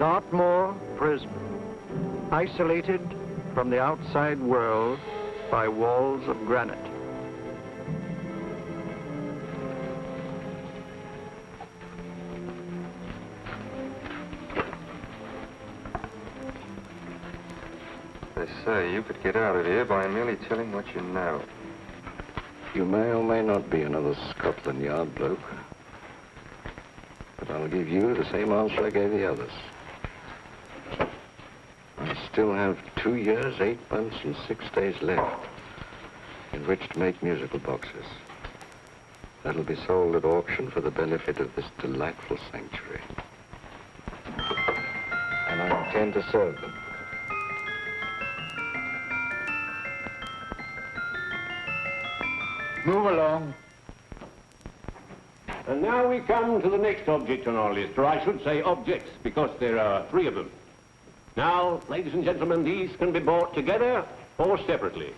Dartmoor prison, isolated from the outside world by walls of granite. They say you could get out of here by merely telling what you know. You may or may not be another Scotland Yard bloke, but I'll give you the same answer I gave the others. I still have 2 years, 8 months, and 6 days left in which to make musical boxes. That'll be sold at auction for the benefit of this delightful sanctuary. And I intend to serve them. Move along. And now we come to the next object on our list, or I should say objects, because there are 3 of them. Now, ladies and gentlemen, these can be bought together or separately.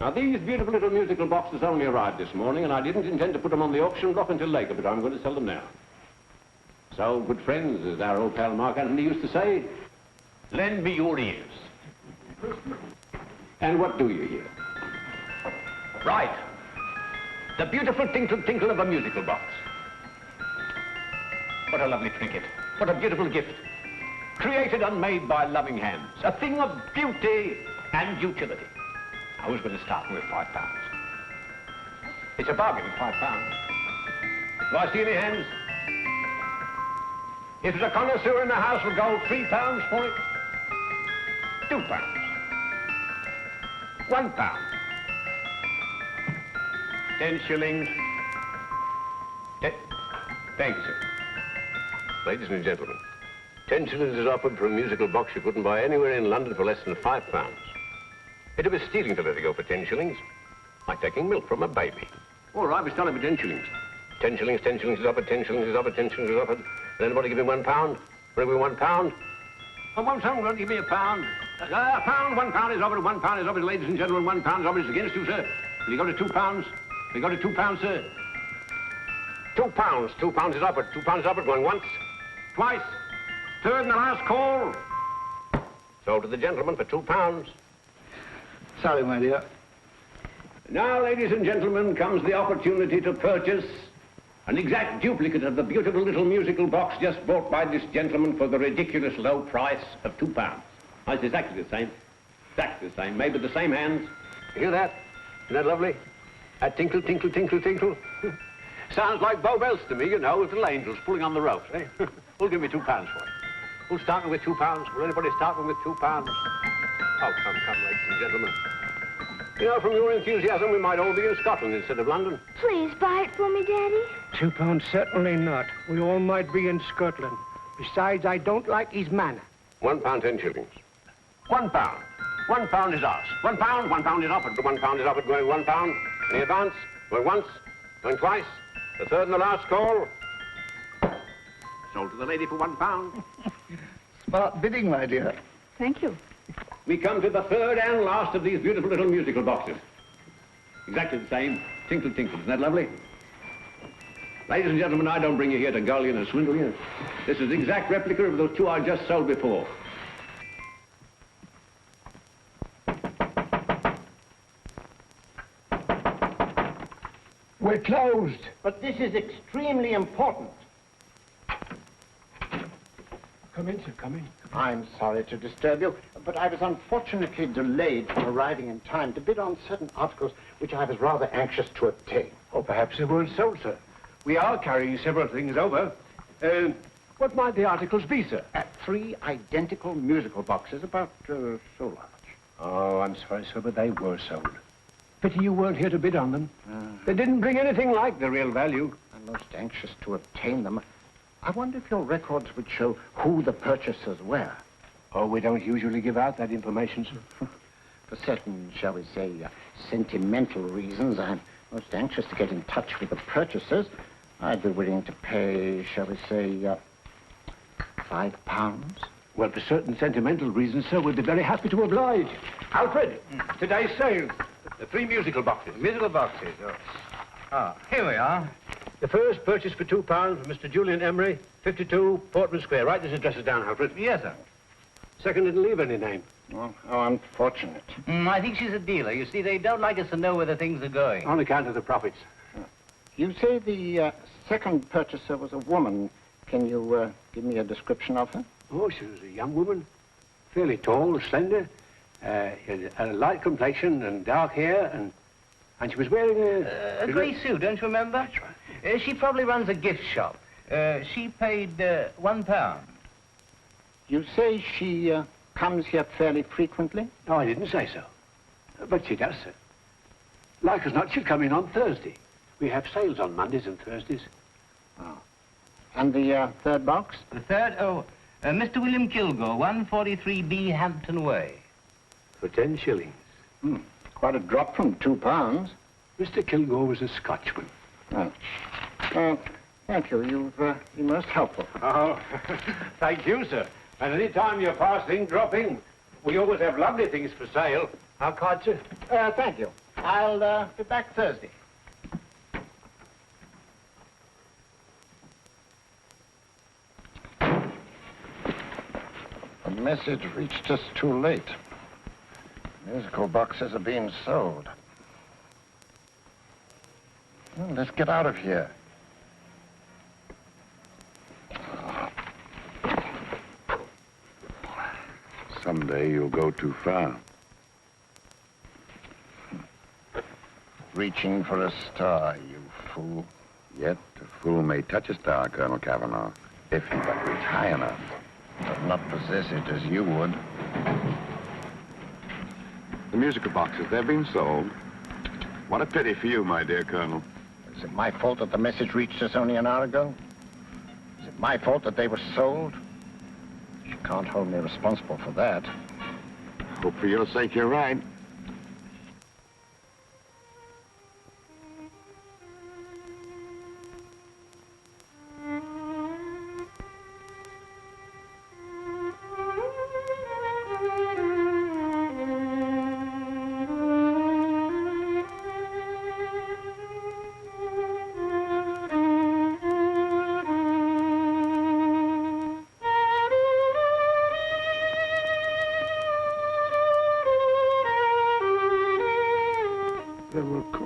Now, these beautiful little musical boxes only arrived this morning, and I didn't intend to put them on the auction block until later, but I'm going to sell them now. So, good friends, as our old pal Mark Antony used to say, lend me your ears. And what do you hear? Right. The beautiful tinkle-tinkle of a musical box. What a lovely trinket. What a beautiful gift. Created and made by loving hands. A thing of beauty and utility. I was going to start with £5. It's a bargain, £5. Do I see any hands? If there's a connoisseur in the house, will go £3 for it. £2. £1. 10 shillings. Thank you, sir. Ladies and gentlemen, 10 shillings is offered for a musical box you couldn't buy anywhere in London for less than £5. It'd be stealing to let it go for 10 shillings. Like taking milk from a baby. All right, we're selling for 10 shillings. 10 shillings, 10 shillings is offered, 10 shillings is offered, 10 shillings is offered. Will anybody give me £1? Will give me £1? Oh, £1, give me £1. £1 is offered, £1 is offered, ladies and gentlemen, £1 is offered. It's against you, sir. Will you go to £2? Will you go to £2, sir? £2. £2 is offered. £2 is offered. Going once, twice, third and the last call. Sold to the gentleman for £2. Sorry, my dear. Now, ladies and gentlemen, comes the opportunity to purchase an exact duplicate of the beautiful little musical box just bought by this gentleman for the ridiculous low price of £2. Oh, it's exactly the same. Exactly the same. Made with the same hands. You hear that? Isn't that lovely? That tinkle, tinkle, tinkle, tinkle. Sounds like Bow Bells to me, you know, with little angels pulling on the ropes, eh? Who'll give me £2 for it? Who'll start me with £2? Will anybody start me with £2? Oh, come, ladies and gentlemen. You know, from your enthusiasm, we might all be in Scotland instead of London. Please buy it for me, Daddy. £2, certainly not. We all might be in Scotland. Besides, I don't like his manner. £1, 10 shillings. £1. £1 is ours. £1 is offered. £1 is offered, going £1. Any advance? Going once, going twice. The third and the last call. Sold to the lady for £1. Smart bidding, my dear. Thank you. We come to the third and last of these beautiful little musical boxes. Exactly the same. Tinkle, tinkle. Isn't that lovely? Ladies and gentlemen, I don't bring you here to gull you and swindle you. This is the exact replica of those 2 I just sold before. We're closed. But this is extremely important. Come in, sir, come in. I'm sorry to disturb you, but I was unfortunately delayed from arriving in time to bid on certain articles which I was rather anxious to obtain. Or perhaps they weren't sold, sir. We are carrying several things over. What might the articles be, sir? 3 identical musical boxes, about so large. Oh, I'm sorry, sir, but they were sold. Pity you weren't here to bid on them. They didn't bring anything like the real value. I'm most anxious to obtain them. I wonder if your records would show who the purchasers were. Oh, we don't usually give out that information, sir. For certain, shall we say, sentimental reasons, I'm most anxious to get in touch with the purchasers. I'd be willing to pay, shall we say, £5. Well, for certain sentimental reasons, sir, we'd be very happy to oblige. Alfred, today's sale. The 3 musical boxes. Musical boxes, oh. Ah, here we are. The first purchase for £2 from Mr. Julian Emery, 52 Portman Square. Write this address down, Alfred. Yes, sir. Second didn't leave any name. Oh, how unfortunate. I think she's a dealer. You see, they don't like us to know where the things are going. On account of the profits. You say the second purchaser was a woman. Can you give me a description of her? Oh, she was a young woman. Fairly tall, slender. Had a light complexion and dark hair, and she was wearing A grey suit, don't you remember? That's right. She probably runs a gift shop. She paid £1. You say she comes here fairly frequently? No, I didn't say so. But she does, sir. Like as not, she'll come in on Thursday. We have sales on Mondays and Thursdays. Oh. And the third box? The third, Mr. William Kilgore, 143B Hampton Way. For 10 shillings. Quite a drop from £2. Mr. Kilgore was a Scotchman. Oh. Thank you. You've been most helpful. Oh, thank you, sir. And any time you're passing, dropping, we always have lovely things for sale. How card, sir? Thank you. I'll be back Thursday. The message reached us too late. Musical boxes are being sold. Well, let's get out of here. Someday you'll go too far. Reaching for a star, you fool. Yet a fool may touch a star, Colonel Cavanaugh, if he but reach high enough. But not possess it as you would. The musical boxes, they're being sold. What a pity for you, my dear Colonel. Is it my fault that the message reached us only an hour ago? Is it my fault that they were sold? You can't hold me responsible for that. Hope for your sake you're right.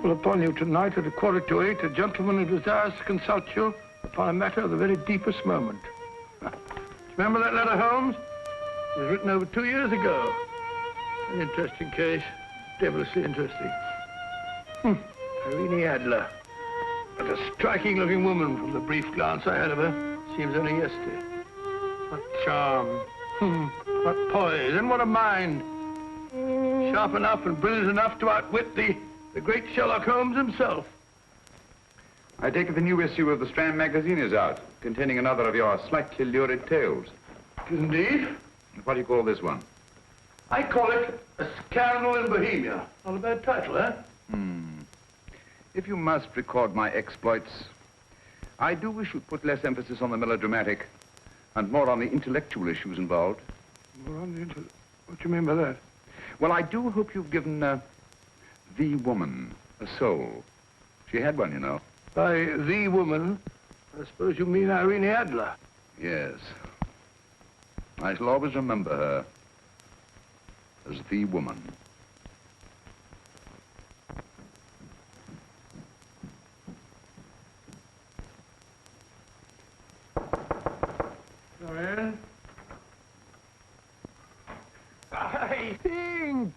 Upon you tonight at 7:45, a gentleman who desires to consult you upon a matter of the very deepest moment. Remember that letter, Holmes? It was written over 2 years ago. An interesting case, devilishly interesting. Irene Adler. What a striking-looking woman from the brief glance I had of her. Seems only yesterday. What charm. What poise, and what a mind. Sharp enough and brilliant enough to outwit the great Sherlock Holmes himself. I take it the new issue of the Strand magazine is out, containing another of your slightly lurid tales. Indeed. What do you call this one? I call it A Scandal in Bohemia. Not a bad title, eh? If you must record my exploits, I do wish you'd put less emphasis on the melodramatic and more on the intellectual issues involved. More on the what do you mean by that? Well, I do hope you've given the woman a soul. She had one, you know. By the woman, I suppose you mean Irene Adler. Yes. I shall always remember her as the woman. Dorian? I think.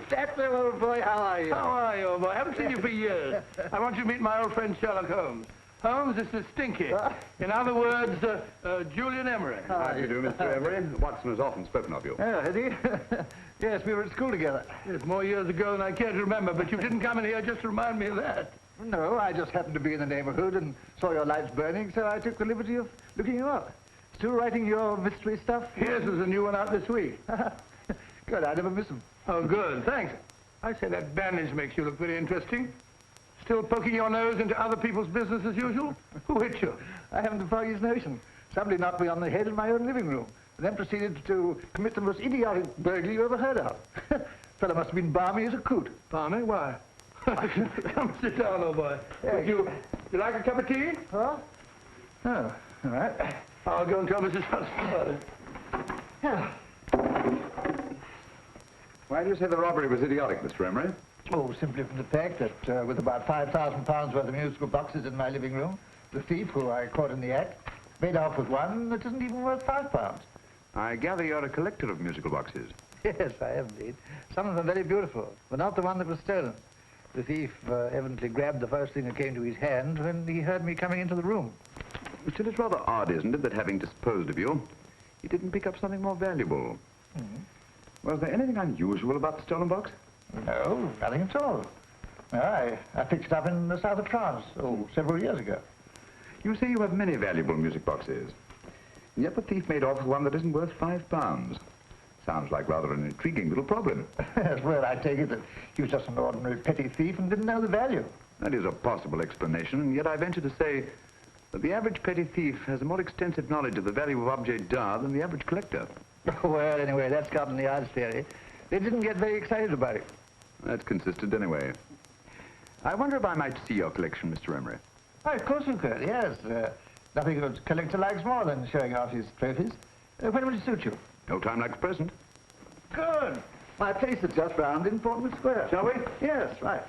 That's the old boy. How are you? How are you, old boy? I haven't seen you for years. I want you to meet my old friend Sherlock Holmes. Holmes, this is Stinky. In other words, Julian Emery. How do you do, Mr. Emery? Watson has often spoken of you. Oh, has he? Yes, we were at school together. Yes, more years ago than I care to remember, but you didn't come in here just to remind me of that. No, I just happened to be in the neighborhood and saw your lights burning, so I took the liberty of looking you up. Still writing your mystery stuff? Yes, there's a new one out this week. Good, I never miss them. Oh, good, thanks. I say that bandage makes you look very interesting. Still poking your nose into other people's business as usual? Who hit you? I haven't the foggiest notion. Somebody knocked me on the head in my own living room, and then proceeded to commit the most idiotic burglary you ever heard of. Fellow must have been balmy as a coot. Balmy? Why? Come sit down, old boy. Would you You like a cup of tea? Huh? Oh, all right. I'll go and tell Mrs. Hudson. Yeah. Why do you say the robbery was idiotic, Mr. Emery? Oh, simply from the fact that with about £5,000 worth of musical boxes in my living room, the thief, who I caught in the act, made off with one that isn't even worth £5. I gather you're a collector of musical boxes. Yes, I am indeed. Some of them very beautiful, but not the one that was stolen. The thief evidently grabbed the first thing that came to his hand when he heard me coming into the room. Still, it's rather odd, isn't it, that having disposed of you, he didn't pick up something more valuable. Was there anything unusual about the stolen box? No, nothing at all. No, I picked it up in the south of France, several years ago. You say you have many valuable music boxes, and yet the thief made off with one that isn't worth £5. Sounds like rather an intriguing little problem. Well, I take it that he was just an ordinary petty thief and didn't know the value. That is a possible explanation, and yet I venture to say that the average petty thief has a more extensive knowledge of the value of objets d'art than the average collector. Well, anyway, that's Scotland Yard's theory. They didn't get very excited about it. That's consistent anyway. I wonder if I might see your collection, Mr. Emery. Oh, of course you could, yes. Nothing a collector likes more than showing off his trophies. When will it suit you? No time like the present. Good. My place is just round in Portman Square. Shall we? Yes, right.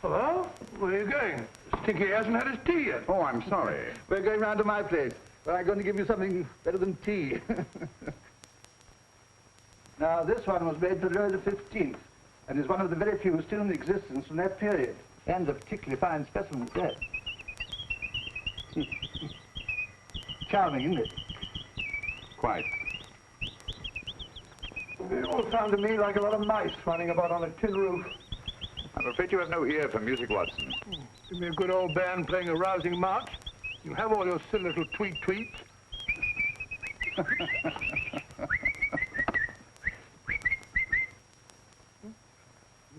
Hello? Where are you going? Stinky hasn't had his tea yet. Oh, I'm sorry. We're going round to my place, where I'm going to give you something better than tea. Now, this one was made for Louis XV, and is one of the very few still in existence from that period, and a particularly fine specimen at that. Charming, isn't it? Quite. They all sound to me like a lot of mice running about on a tin roof. I'm afraid you have no ear for music, Watson. Give me a good old band playing a rousing march. You have all your silly little tweets.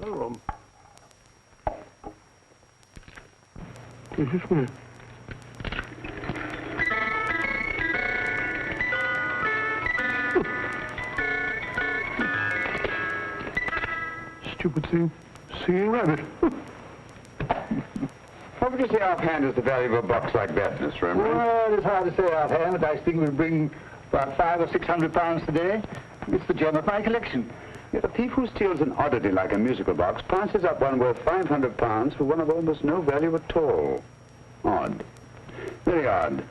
No room. This is me. Stupid thing. Singing rabbit. What would you say offhand is the value of a box like that, Mr. Emery? Well, it's hard to say offhand, but I think we'll bring about £500 or £600 today. It's the gem of my collection. Yet a thief who steals an oddity like a musical box passes up one worth £500 for one of almost no value at all. Odd. Very odd.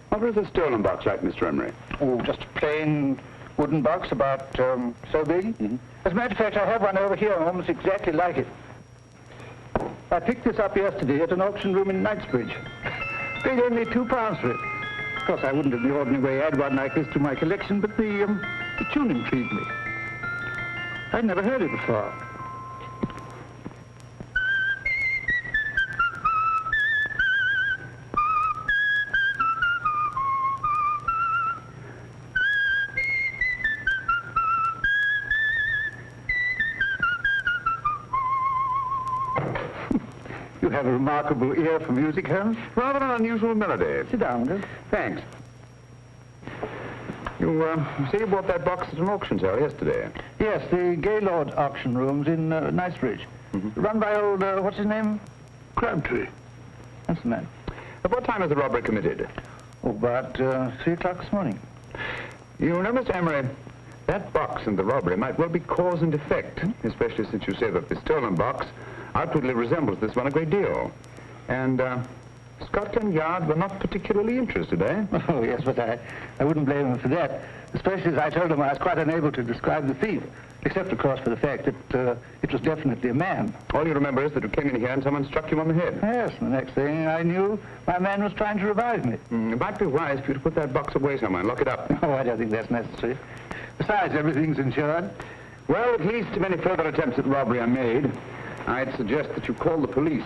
What was the stolen box like, Mr. Emery? Oh, just a plain wooden box about so big. As a matter of fact, I have one over here almost exactly like it. I picked this up yesterday at an auction room in Knightsbridge. Paid only £2 for it. Of course, I wouldn't in the ordinary way add one like this to my collection, but the tune intrigued me. I'd never heard it before. You have a remarkable ear for music, Holmes. Rather an unusual melody. Sit down, Will. Thanks. You say you bought that box at an auction sale yesterday? Yes, the Gaylord auction rooms in Knightsbridge. Run by old, what's his name? Crabtree. That's the man. At what time was the robbery committed? Oh, about 3 o'clock this morning. You know, Mr. Emery, that box and the robbery might well be cause and effect, especially since you say that the stolen box outwardly resembles this one a great deal. And Scotland Yard were not particularly interested, eh? Oh, yes, but I wouldn't blame them for that, especially as I told them I was quite unable to describe the thief, except, of course, for the fact that it was definitely a man. All you remember is that you came in here and someone struck you on the head. Yes, and the next thing I knew, my man was trying to revive me. It might be wise for you to put that box away somewhere and lock it up. Oh, I don't think that's necessary. Besides, everything's insured. Well, at least if any further attempts at robbery are made, I'd suggest that you call the police,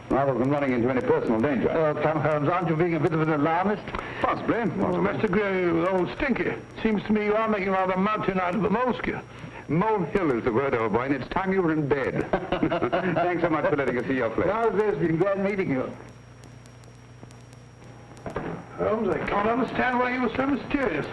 rather than running into any personal danger. Oh, come, Holmes, aren't you being a bit of an alarmist? Possibly. Well, Mr. Gray, old Stinky. Seems to me you are making rather a mountain out of a molehill. Molehill is the word, old boy, and it's time you were in bed. Thanks so much for letting us see your place. Well, it's been glad meeting you. Holmes, I can't understand why you were so mysterious.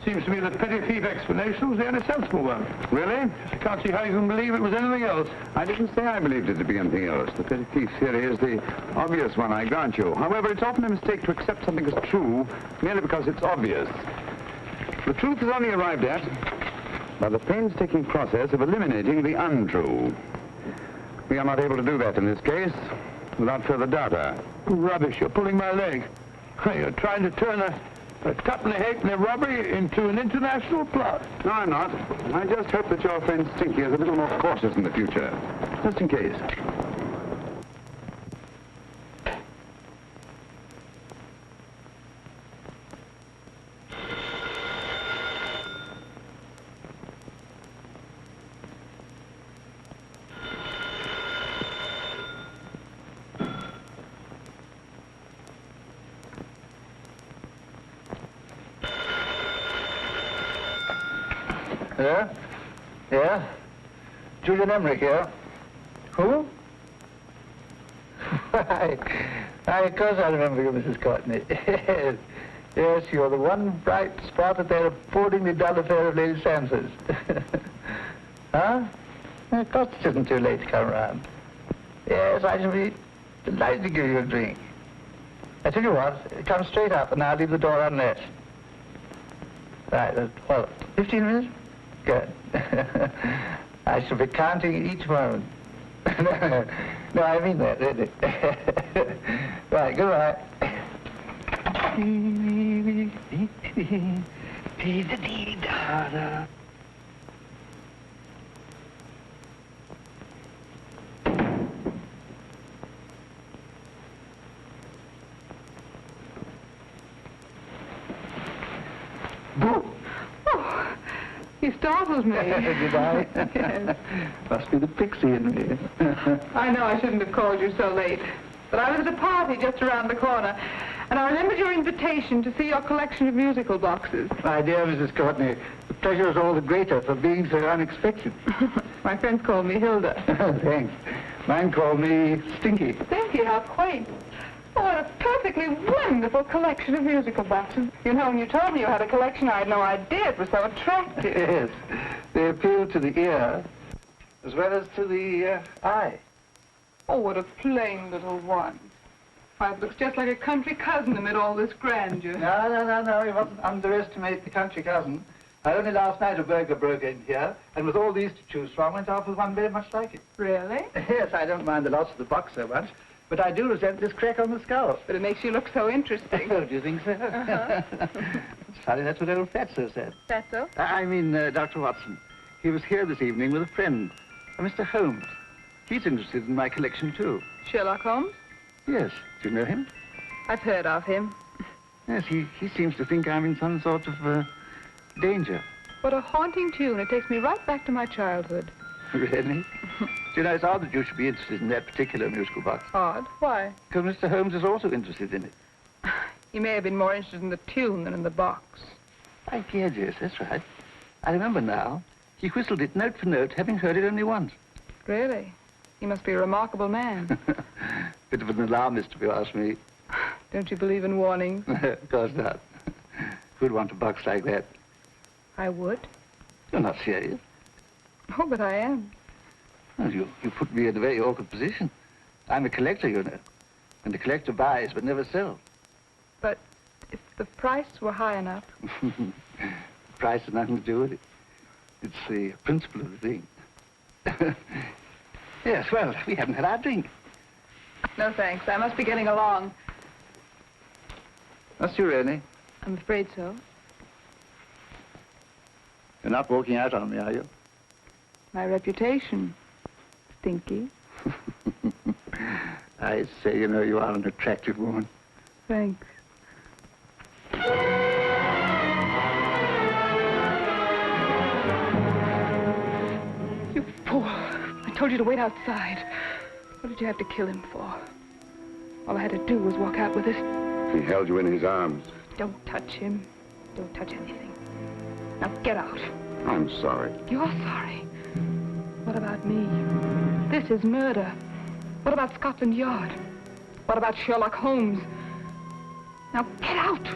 Seems to me the petty thief explanation was the only sensible one. Really? I can't see how you can believe it was anything else. I didn't say I believed it to be anything else. The petty thief theory is the obvious one, I grant you. However, it's often a mistake to accept something as true merely because it's obvious. The truth is only arrived at by the painstaking process of eliminating the untrue. We are not able to do that in this case without further data. Rubbish, you're pulling my leg. You're trying to turn a tuppenny halfpenny robbery into an international plot. No, I'm not. I just hope that your friend Stinky is a little more cautious in the future. Just in case. Yeah? Yeah? Julian Emmerich here. Who? Why, of course I remember you, Mrs. Courtney. Yes. Yes, you're the one bright spot at that appallingly dull affair of Lady Sansa's. Huh? Of course it isn't too late to come around. Yes, I shall be delighted to give you a drink. I tell you what, come straight up and I'll leave the door unlatched. Right, well, 15 minutes? Good. I shall be counting each moment. No, I mean that, really. Right, goodbye. Boo! Oh, you startled me. Did I? Yes. Must be the pixie in me. I know I shouldn't have called you so late, but I was at a party just around the corner, and I remembered your invitation to see your collection of musical boxes. My dear Mrs. Courtney, the pleasure is all the greater for being so unexpected. My friends call me Hilda. Thanks. Mine call me Stinky. Stinky, how quaint. Oh, what a perfectly wonderful collection of musical boxes. You know, when you told me you had a collection, I had no idea it was so attractive. Yes. They appeal to the ear as well as to the eye. Oh, what a plain little one. Why, it looks just like a country cousin amid all this grandeur. No. You mustn't underestimate the country cousin. Only last night a burglar broke in here, and with all these to choose from, went off with one very much like it. Really? Yes, I don't mind the loss of the box so much, but I do resent this crack on the skull. But it makes you look so interesting. Oh, do you think so? It's funny, that's what old Fatso said. Fatso? I mean, Dr. Watson. He was here this evening with a friend, Mr. Holmes. He's interested in my collection, too. Sherlock Holmes? Yes. Do you know him? I've heard of him. Yes, he seems to think I'm in some sort of danger. What a haunting tune. It takes me right back to my childhood. Really? Do you know, it's odd that you should be interested in that particular musical box. Odd? Why? Because Mr. Holmes is also interested in it. He may have been more interested in the tune than in the box. I did, yes, that's right. I remember now. He whistled it note for note, having heard it only once. Really? He must be a remarkable man. Bit of an alarmist, if you ask me. Don't you believe in warnings? Of course not. Who'd want a box like that? I would. You're not serious. Oh, but I am. Well, you put me in a very awkward position. I'm a collector, you know. And the collector buys but never sells. But if the price were high enough... Price has nothing to do with it. It's the principle of the thing. Yes, well, we haven't had our drink. No, thanks. I must be getting along. Must you really? I'm afraid so. You're not walking out on me, are you? My reputation. Stinky. I say, you know, you are an attractive woman. Thanks. You fool. I told you to wait outside. What did you have to kill him for? All I had to do was walk out with this. He held you in his arms. Don't touch him. Don't touch anything. Now get out. I'm sorry. You're sorry. What about me? This is murder. What about Scotland Yard? What about Sherlock Holmes? Now get out!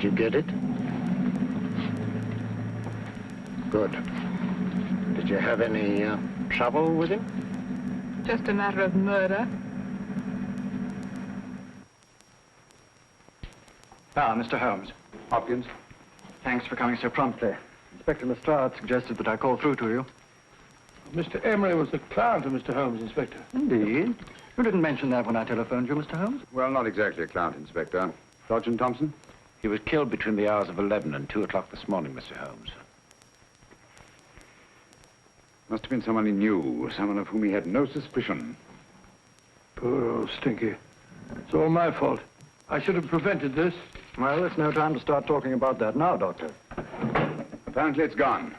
you get it? Good. Did you have any trouble with him? Just a matter of murder. Mr. Holmes. Hopkins. Thanks for coming so promptly. Inspector Lestrade suggested that I call through to you. Mr. Emery was the client of Mr. Holmes, Inspector. Indeed. You didn't mention that when I telephoned you, Mr. Holmes. Well, not exactly a client, Inspector. Sergeant Thompson? He was killed between the hours of 11 and 2 o'clock this morning, Mr. Holmes. Must have been someone he knew, someone of whom he had no suspicion. Poor old Stinky. It's all my fault. I should have prevented this. Well, it's no time to start talking about that now, Doctor. Apparently it's gone.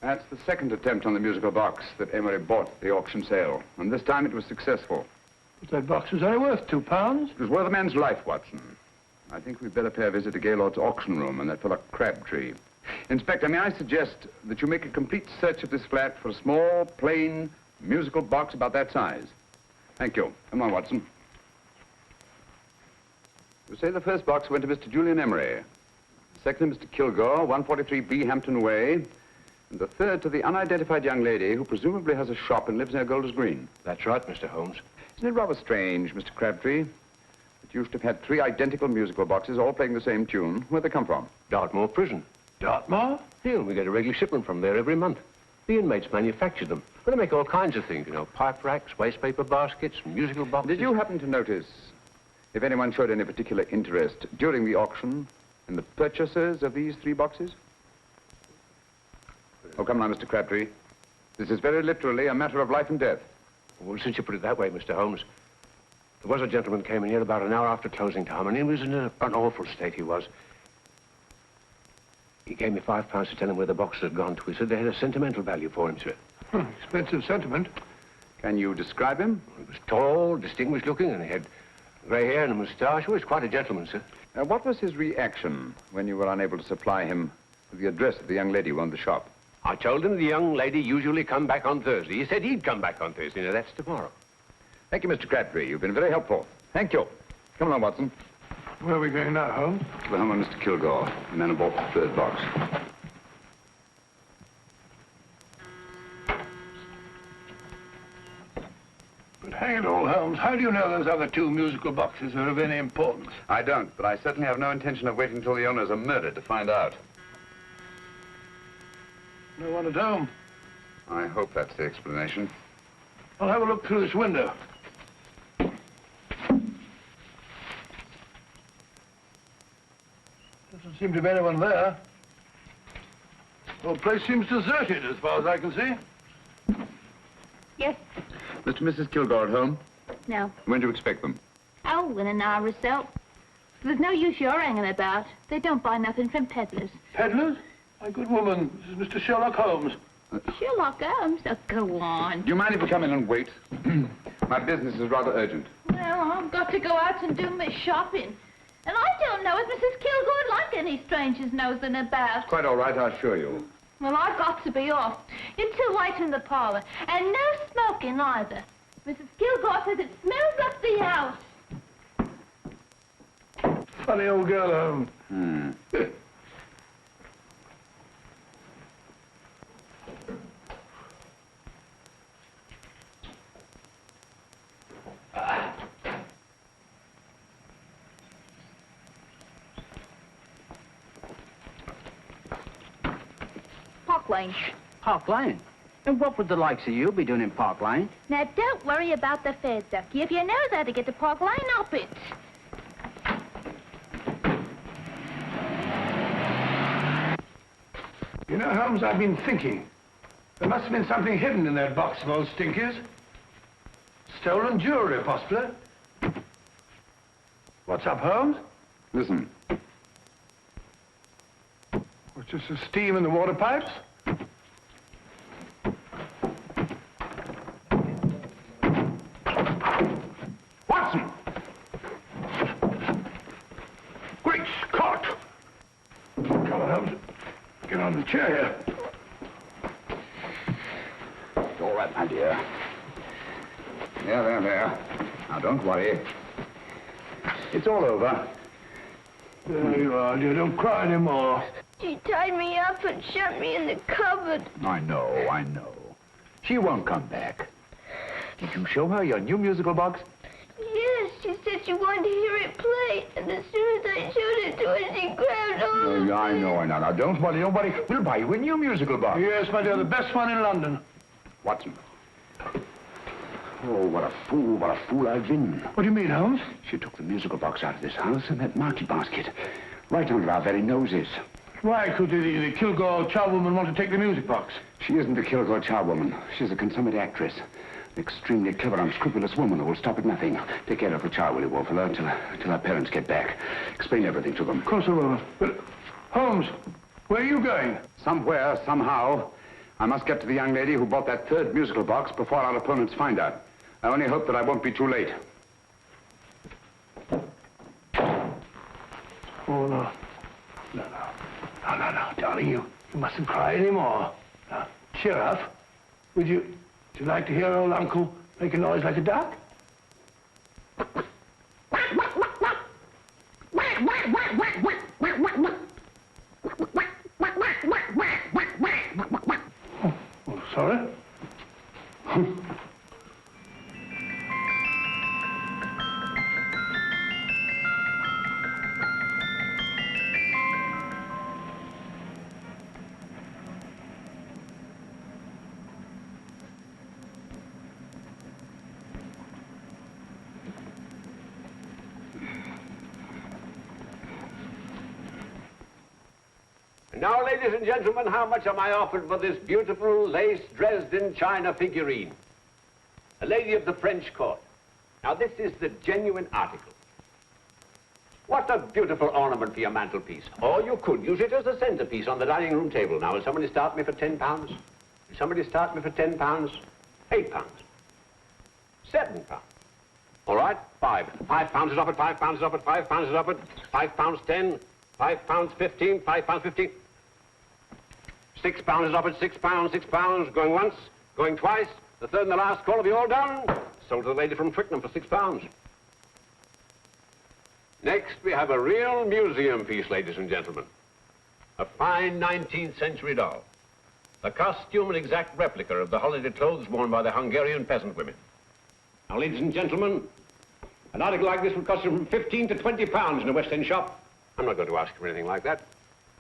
That's the second attempt on the musical box that Emery bought at the auction sale, and this time it was successful. But that box was only worth £2. It was worth a man's life, Watson. I think we'd better pay a visit to Gaylord's auction room and that fellow Crabtree. Inspector, may I suggest that you make a complete search of this flat for a small, plain, musical box about that size? Thank you. Come on, Watson. You say the first box went to Mr. Julian Emery. The second to Mr. Kilgore, 143B Hampton Way. And the third to the unidentified young lady who presumably has a shop and lives near Golders Green. That's right, Mr. Holmes. Isn't it rather strange, Mr. Crabtree, that you should have had 3 identical musical boxes all playing the same tune? Where'd they come from? Dartmoor prison. Dartmoor? Yeah, we get a regular shipment from there every month. The inmates manufacture them. Well, they make all kinds of things, you know, pipe racks, waste paper baskets, musical boxes. Did you happen to notice if anyone showed any particular interest during the auction in the purchasers of these 3 boxes? Oh, come now, Mr. Crabtree. This is very literally a matter of life and death. Well, since you put it that way, Mr. Holmes, there was a gentleman came in here about an hour after closing time, and he was in an awful state, he was. He gave me £5 to tell him where the boxes had gone to. He said they had a sentimental value for him, sir. Expensive sentiment. Can you describe him? He was tall, distinguished looking, and he had grey hair and a moustache. He was quite a gentleman, sir. What was his reaction when you were unable to supply him with the address of the young lady who owned the shop? I told him the young lady usually come back on Thursday. He said he'd come back on Thursday. Now, that's tomorrow. Thank you, Mr. Crabtree. You've been very helpful. Thank you. Come along, Watson. Where are we going now, Holmes? To the home of Mr. Kilgore, the man who bought the 3rd box. But hang it all, Holmes, how do you know those other 2 musical boxes are of any importance? I don't, but I certainly have no intention of waiting until the owners are murdered to find out. No one at home. I hope that's the explanation. I'll have a look through this window. Doesn't seem to be anyone there. The whole place seems deserted as far as I can see. Yes. Mr. and Mrs. Kilgore at home? No. When do you expect them? Oh, in an hour or so. There's no use you're hanging about. They don't buy nothing from peddlers. Peddlers? My good woman, this is Mr. Sherlock Holmes. Sherlock Holmes? Oh, go on. Do you mind if we come in and wait? My business is rather urgent. Well, I've got to go out and do my shopping. And I don't know if Mrs. Kilgore would like any strangers nosing about. Quite all right, I assure you. Well, I've got to be off. It's too late in the parlor. And no smoking either. Mrs. Kilgore says it smells up the house. Funny old girl, Holmes. Park Lane. Park Lane? And what would the likes of you be doing in Park Lane? Now, don't worry about the fare, Ducky. If you know how to get to Park Lane, up it. You know, Holmes, I've been thinking. There must have been something hidden in that box of old Stinky's. Stolen jewelry, possibly. What's up, Holmes? Listen. What's just the steam in the water pipes? Watson! Great Scott! Come on, Holmes. Get on the chair here. It's all right, my dear. There. Now, don't worry. It's all over. There you are, dear. Don't cry anymore. She tied me up and shut me in the cupboard. I know. She won't come back. Did you show her your new musical box? Yes, she said she wanted to hear it play, and as soon as I showed it to her, she grabbed hold of me. I know. Now, don't worry. We'll buy you a new musical box. Yes, my dear, the best one in London. Watson. Oh, what a fool I've been. What do you mean, Holmes? She took the musical box out of this house and that market basket, right under our very noses. Why could the Kilgore charwoman want to take the music box? She isn't a Kilgore charwoman. She's a consummate actress. An extremely clever, unscrupulous woman who will stop at nothing. Take care of the child, will you, Wolfella, till our parents get back. Explain everything to them. Of course I will. But, Holmes, where are you going? Somewhere, somehow. I must get to the young lady who bought that third musical box before our opponents find out. I only hope that I won't be too late. Oh, no. No, darling, you mustn't cry anymore. Now, cheer up. Would you like to hear old Uncle make a noise like a duck? Oh, sorry. Now, ladies and gentlemen, how much am I offered for this beautiful lace Dresden china figurine? A lady of the French court. Now, this is the genuine article. What a beautiful ornament for your mantelpiece. Or you could use it as a centerpiece on the dining room table. Now, will somebody start me for £10? Will somebody start me for £10? £8? £7? All right, £5 is offered, £5 is offered, £5 is offered, £5.10, £5.15, £5.15. £6 is offered, £6, going once, going twice, the third and the last call. Have you all done? Sold to the lady from Twickenham for £6. Next, we have a real museum piece, ladies and gentlemen. A fine 19th century doll. A costume and exact replica of the holiday clothes worn by the Hungarian peasant women. Now, ladies and gentlemen, an article like this would cost you from £15 to £20 in a West End shop. I'm not going to ask you for anything like that.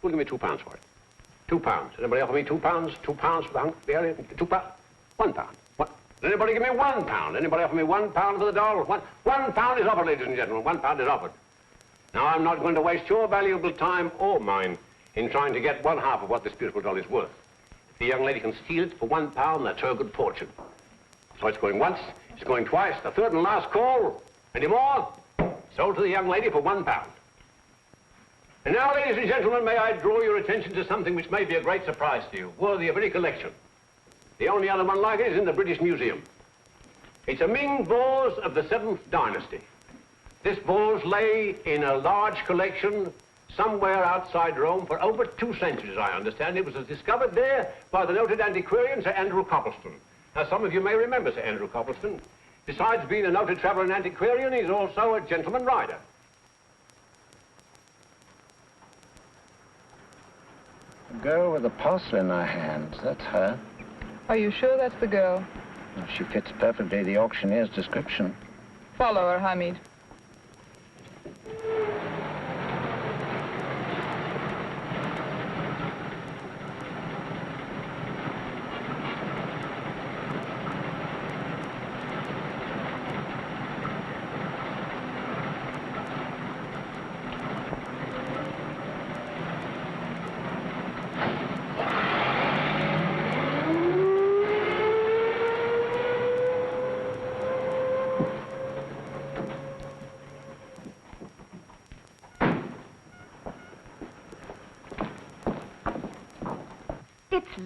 Who'll give me £2 for it? £2. Anybody offer me £2? £2 for the Hungarian? £2? £1. What? Does anybody give me £1? Anybody offer me £1 for the doll? £1 is offered, ladies and gentlemen. £1 is offered. Now, I'm not going to waste your valuable time or mine in trying to get one half of what this beautiful doll is worth. If the young lady can steal it for £1, that's her good fortune. So it's going once, it's going twice, the third and last call. Any more? Sold to the young lady for £1. And now, ladies and gentlemen, may I draw your attention to something which may be a great surprise to you, worthy of any collection. The only other one like it is in the British Museum. It's a Ming vase of the 7th dynasty. This vase lay in a large collection somewhere outside Rome for over 2 centuries, I understand. It was discovered there by the noted antiquarian, Sir Andrew Coppleston. Now, some of you may remember Sir Andrew Coppleston. Besides being a noted traveller and antiquarian, he's also a gentleman rider. The girl with the parcel in her hands, that's her. Are you sure that's the girl? Well, she fits perfectly the auctioneer's description. Follow her, Hamid.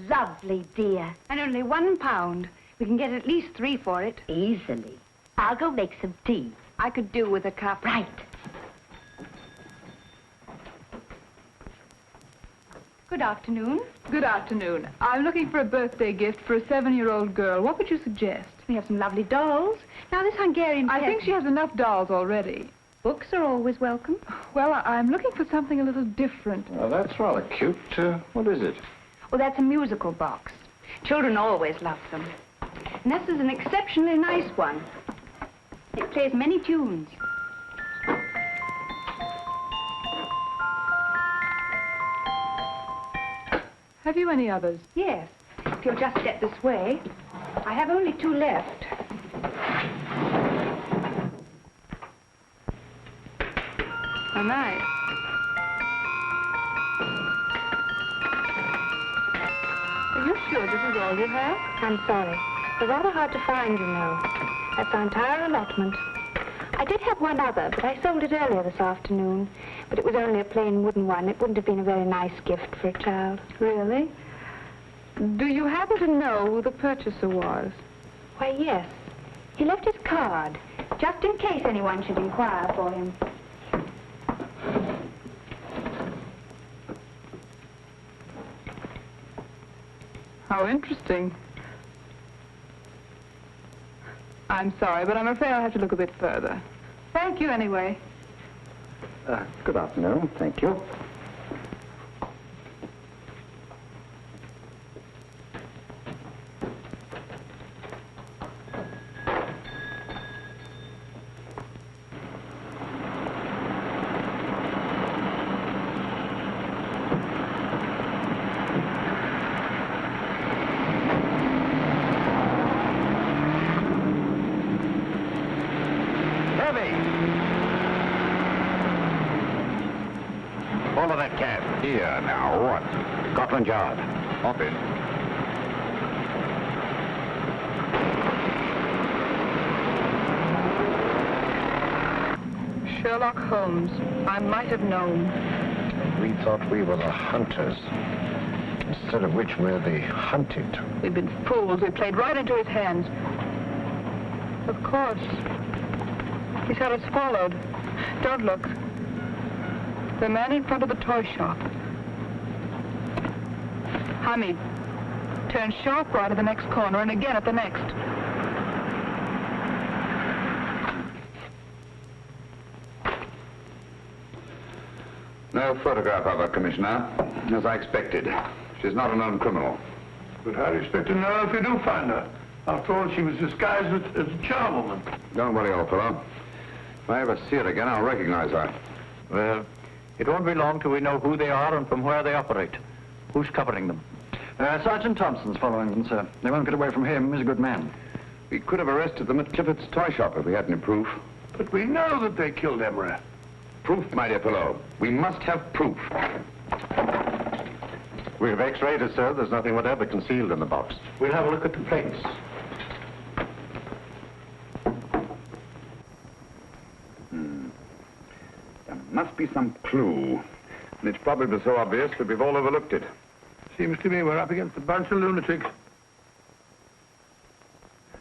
Lovely, dear. And only £1. We can get at least 3 for it. Easily. I'll go make some tea. I could do with a cup. Right. Good afternoon. Good afternoon. I'm looking for a birthday gift for a 7-year-old girl. What would you suggest? We have some lovely dolls. Now, this Hungarian I think she has enough dolls already. Books are always welcome. Well, I'm looking for something a little different. Well, that's rather cute. What is it? Well, that's a musical box. Children always love them. And this is an exceptionally nice one. It plays many tunes. Have you any others? Yes. If you'll just step this way. I have only 2 left. Oh, nice. Are you sure this is all you have? I'm sorry. They're rather hard to find, you know. That's our entire allotment. I did have one other, but I sold it earlier this afternoon. But it was only a plain wooden one. It wouldn't have been a very nice gift for a child. Really? Do you happen to know who the purchaser was? Why, yes. He left his card, just in case anyone should inquire for him. How interesting. I'm sorry, but I'm afraid I'll have to look a bit further. Thank you anyway. Good afternoon. Thank you. Follow that cab. Here, now, what? Scotland Yard. Hop in. Sherlock Holmes. I might have known. We thought we were the hunters, instead of which we're the hunted. We've been fools. We played right into his hands. Of course. He's had us followed. Don't look. The man in front of the toy shop. Hamid. Turn sharp right at the next corner and again at the next. No photograph of her, Commissioner, as I expected. She's not a known criminal. But how do you expect to know if you do find her? After all, she was disguised as a charwoman. Don't worry, old fellow. If I ever see her again, I'll recognize her. Well, it won't be long till we know who they are and from where they operate. Who's covering them? Sergeant Thompson's following them, sir. They won't get away from him. He's a good man. We could have arrested them at Clifford's toy shop if we had any proof. But we know that they killed Emery. Proof, my dear fellow. We must have proof. We've x-rayed it, sir. There's nothing whatever concealed in the box. We'll have a look at the plates. There must be some clue. And it's probably so obvious that we've all overlooked it. Seems to me we're up against a bunch of lunatics.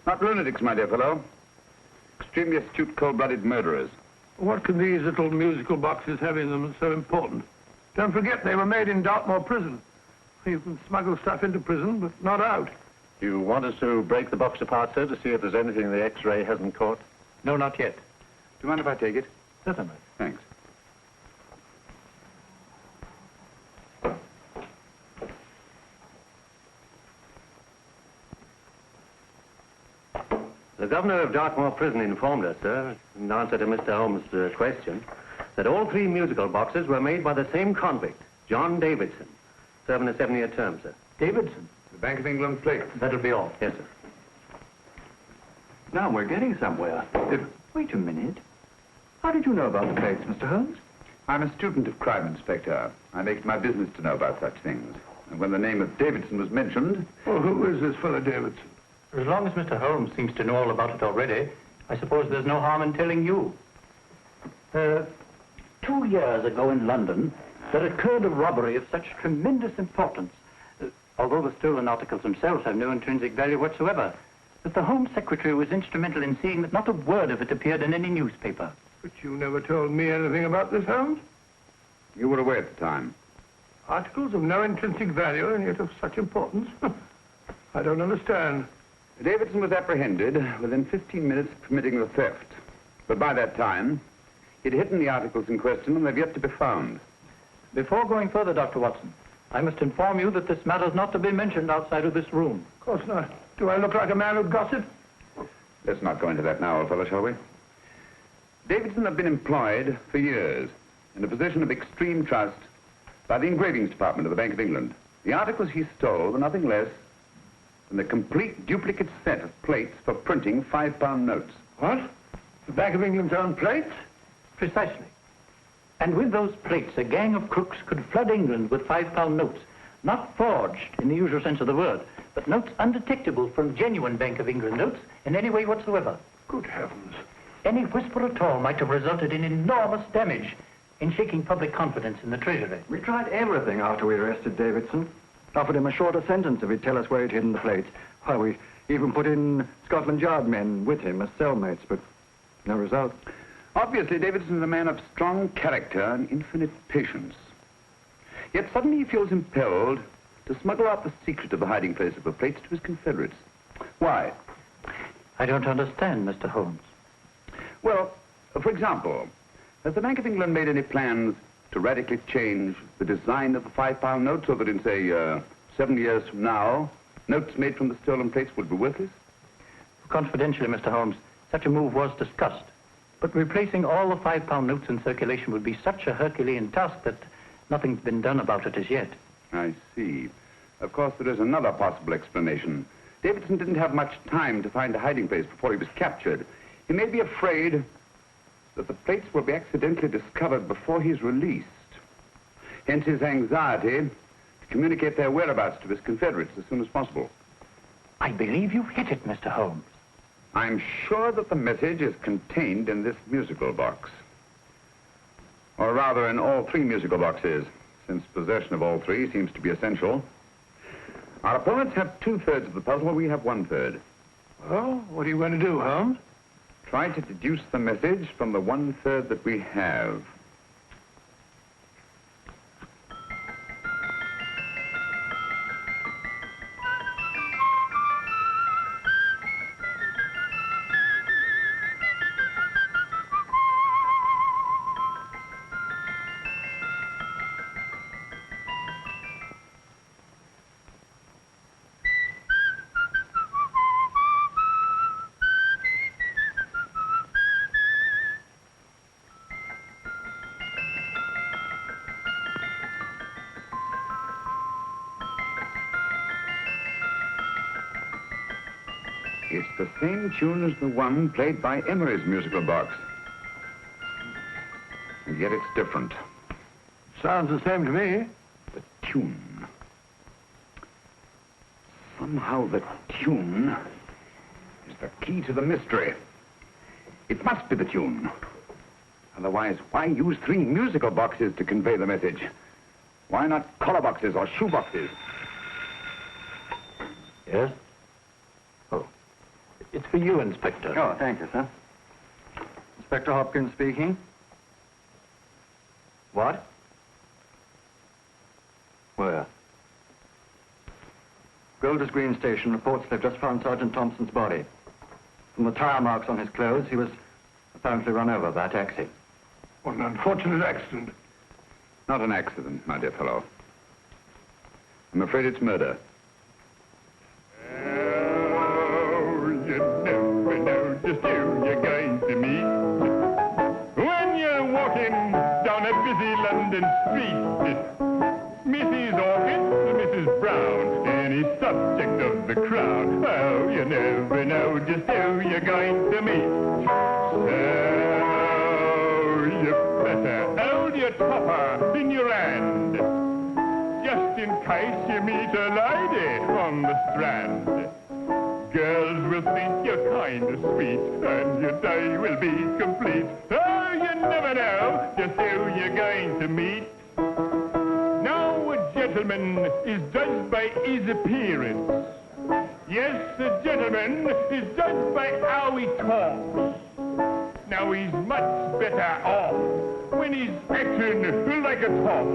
Not lunatics, my dear fellow. Extremely astute, cold-blooded murderers. What can these little musical boxes have in them that's so important? Don't forget, they were made in Dartmoor prison. You can smuggle stuff into prison, but not out. Do you want us to break the box apart, sir, to see if there's anything the X-ray hasn't caught? No, not yet. Do you mind if I take it? Certainly. Thanks. The governor of Dartmoor prison informed us, sir, in answer to Mr. Holmes' question, that all 3 musical boxes were made by the same convict, John Davidson, serving a 7-year term, sir. Davidson? The Bank of England plate. That'll be all. Yes, sir. Now we're getting somewhere. Wait a minute. How did you know about the plates, Mr. Holmes? I'm a student of crime, Inspector. I make it my business to know about such things. And when the name of Davidson was mentioned... Well, who is this fellow Davidson? As long as Mr. Holmes seems to know all about it already, I suppose there's no harm in telling you. 2 years ago in London, there occurred a robbery of such tremendous importance, although the stolen articles themselves have no intrinsic value whatsoever, that the Home Secretary was instrumental in seeing that not a word of it appeared in any newspaper. But you never told me anything about this, Holmes. You were away at the time. Articles of no intrinsic value and yet of such importance? I don't understand. Davidson was apprehended within 15 minutes of committing the theft. But by that time, He'd hidden the articles in question, and they've yet to be found. Before going further, Dr. Watson, I must inform you that this matter is not to be mentioned outside of this room. Of course not. Do I look like a man who'd gossip? Let's not go into that now, old fellow, shall we? Davidson have been employed for years in a position of extreme trust by the engravings department of the Bank of England. The articles he stole were nothing less than a complete duplicate set of plates for printing £5 notes. What? The Bank of England's own plates? Precisely. And with those plates, a gang of crooks could flood England with £5 notes, not forged in the usual sense of the word, but notes undetectable from genuine Bank of England notes in any way whatsoever. Good heavens. Any whisper at all might have resulted in enormous damage in shaking public confidence in the Treasury. We tried everything after we arrested Davidson. Offered him a shorter sentence if he'd tell us where he'd hidden the plates. Why, we even put in Scotland Yard men with him as cellmates, but no result. Obviously, Davidson is a man of strong character and infinite patience. Yet suddenly he feels impelled to smuggle out the secret of the hiding place of the plates to his confederates. Why? I don't understand, Mr. Holmes. Well, for example, has the Bank of England made any plans to radically change the design of the £5 note so that in, say, 7 years from now, notes made from the stolen plates would be worthless? Confidentially, Mr. Holmes, such a move was discussed. But replacing all the £5 notes in circulation would be such a Herculean task that nothing's been done about it as yet. I see. Of course, there is another possible explanation. Davidson didn't have much time to find a hiding place before he was captured. He may be afraid that the plates will be accidentally discovered before he's released. Hence his anxiety to communicate their whereabouts to his confederates as soon as possible. I believe you've hit it, Mr. Holmes. I'm sure that the message is contained in this musical box. Or rather, in all 3 musical boxes, since possession of all 3 seems to be essential. Our opponents have 2/3 of the puzzle, we have 1/3. Well, what are you going to do, Holmes? Try to deduce the message from the 1/3 that we have. It's the same tune as the one played by Emery's musical box. And yet it's different. Sounds the same to me. The tune. Somehow the tune is the key to the mystery. It must be the tune. Otherwise, why use 3 musical boxes to convey the message? Why not collar boxes or shoe boxes? Yes? Oh. It's for you, Inspector. Oh, thank you, sir. Inspector Hopkins speaking. What? Where? Golders Green Station reports they've just found Sergeant Thompson's body. From the tire marks on his clothes, he was apparently run over by a taxi. What an unfortunate accident. Not an accident, my dear fellow. I'm afraid it's murder. You never know just who you're going to meet when you're walking down a busy London street. Mrs. Orchid, Mrs. Brown, any subject of the crowd. Oh, you never know just who you're going to meet. So you better hold your topper in your hand, just in case you meet a lady on the Strand. Girls will think you're kind of sweet, and your day will be complete. Oh, you never know just who you're going to meet. Now, a gentleman is judged by his appearance. Yes, a gentleman is judged by how he talks. Now, he's much better off when he's acting like a top,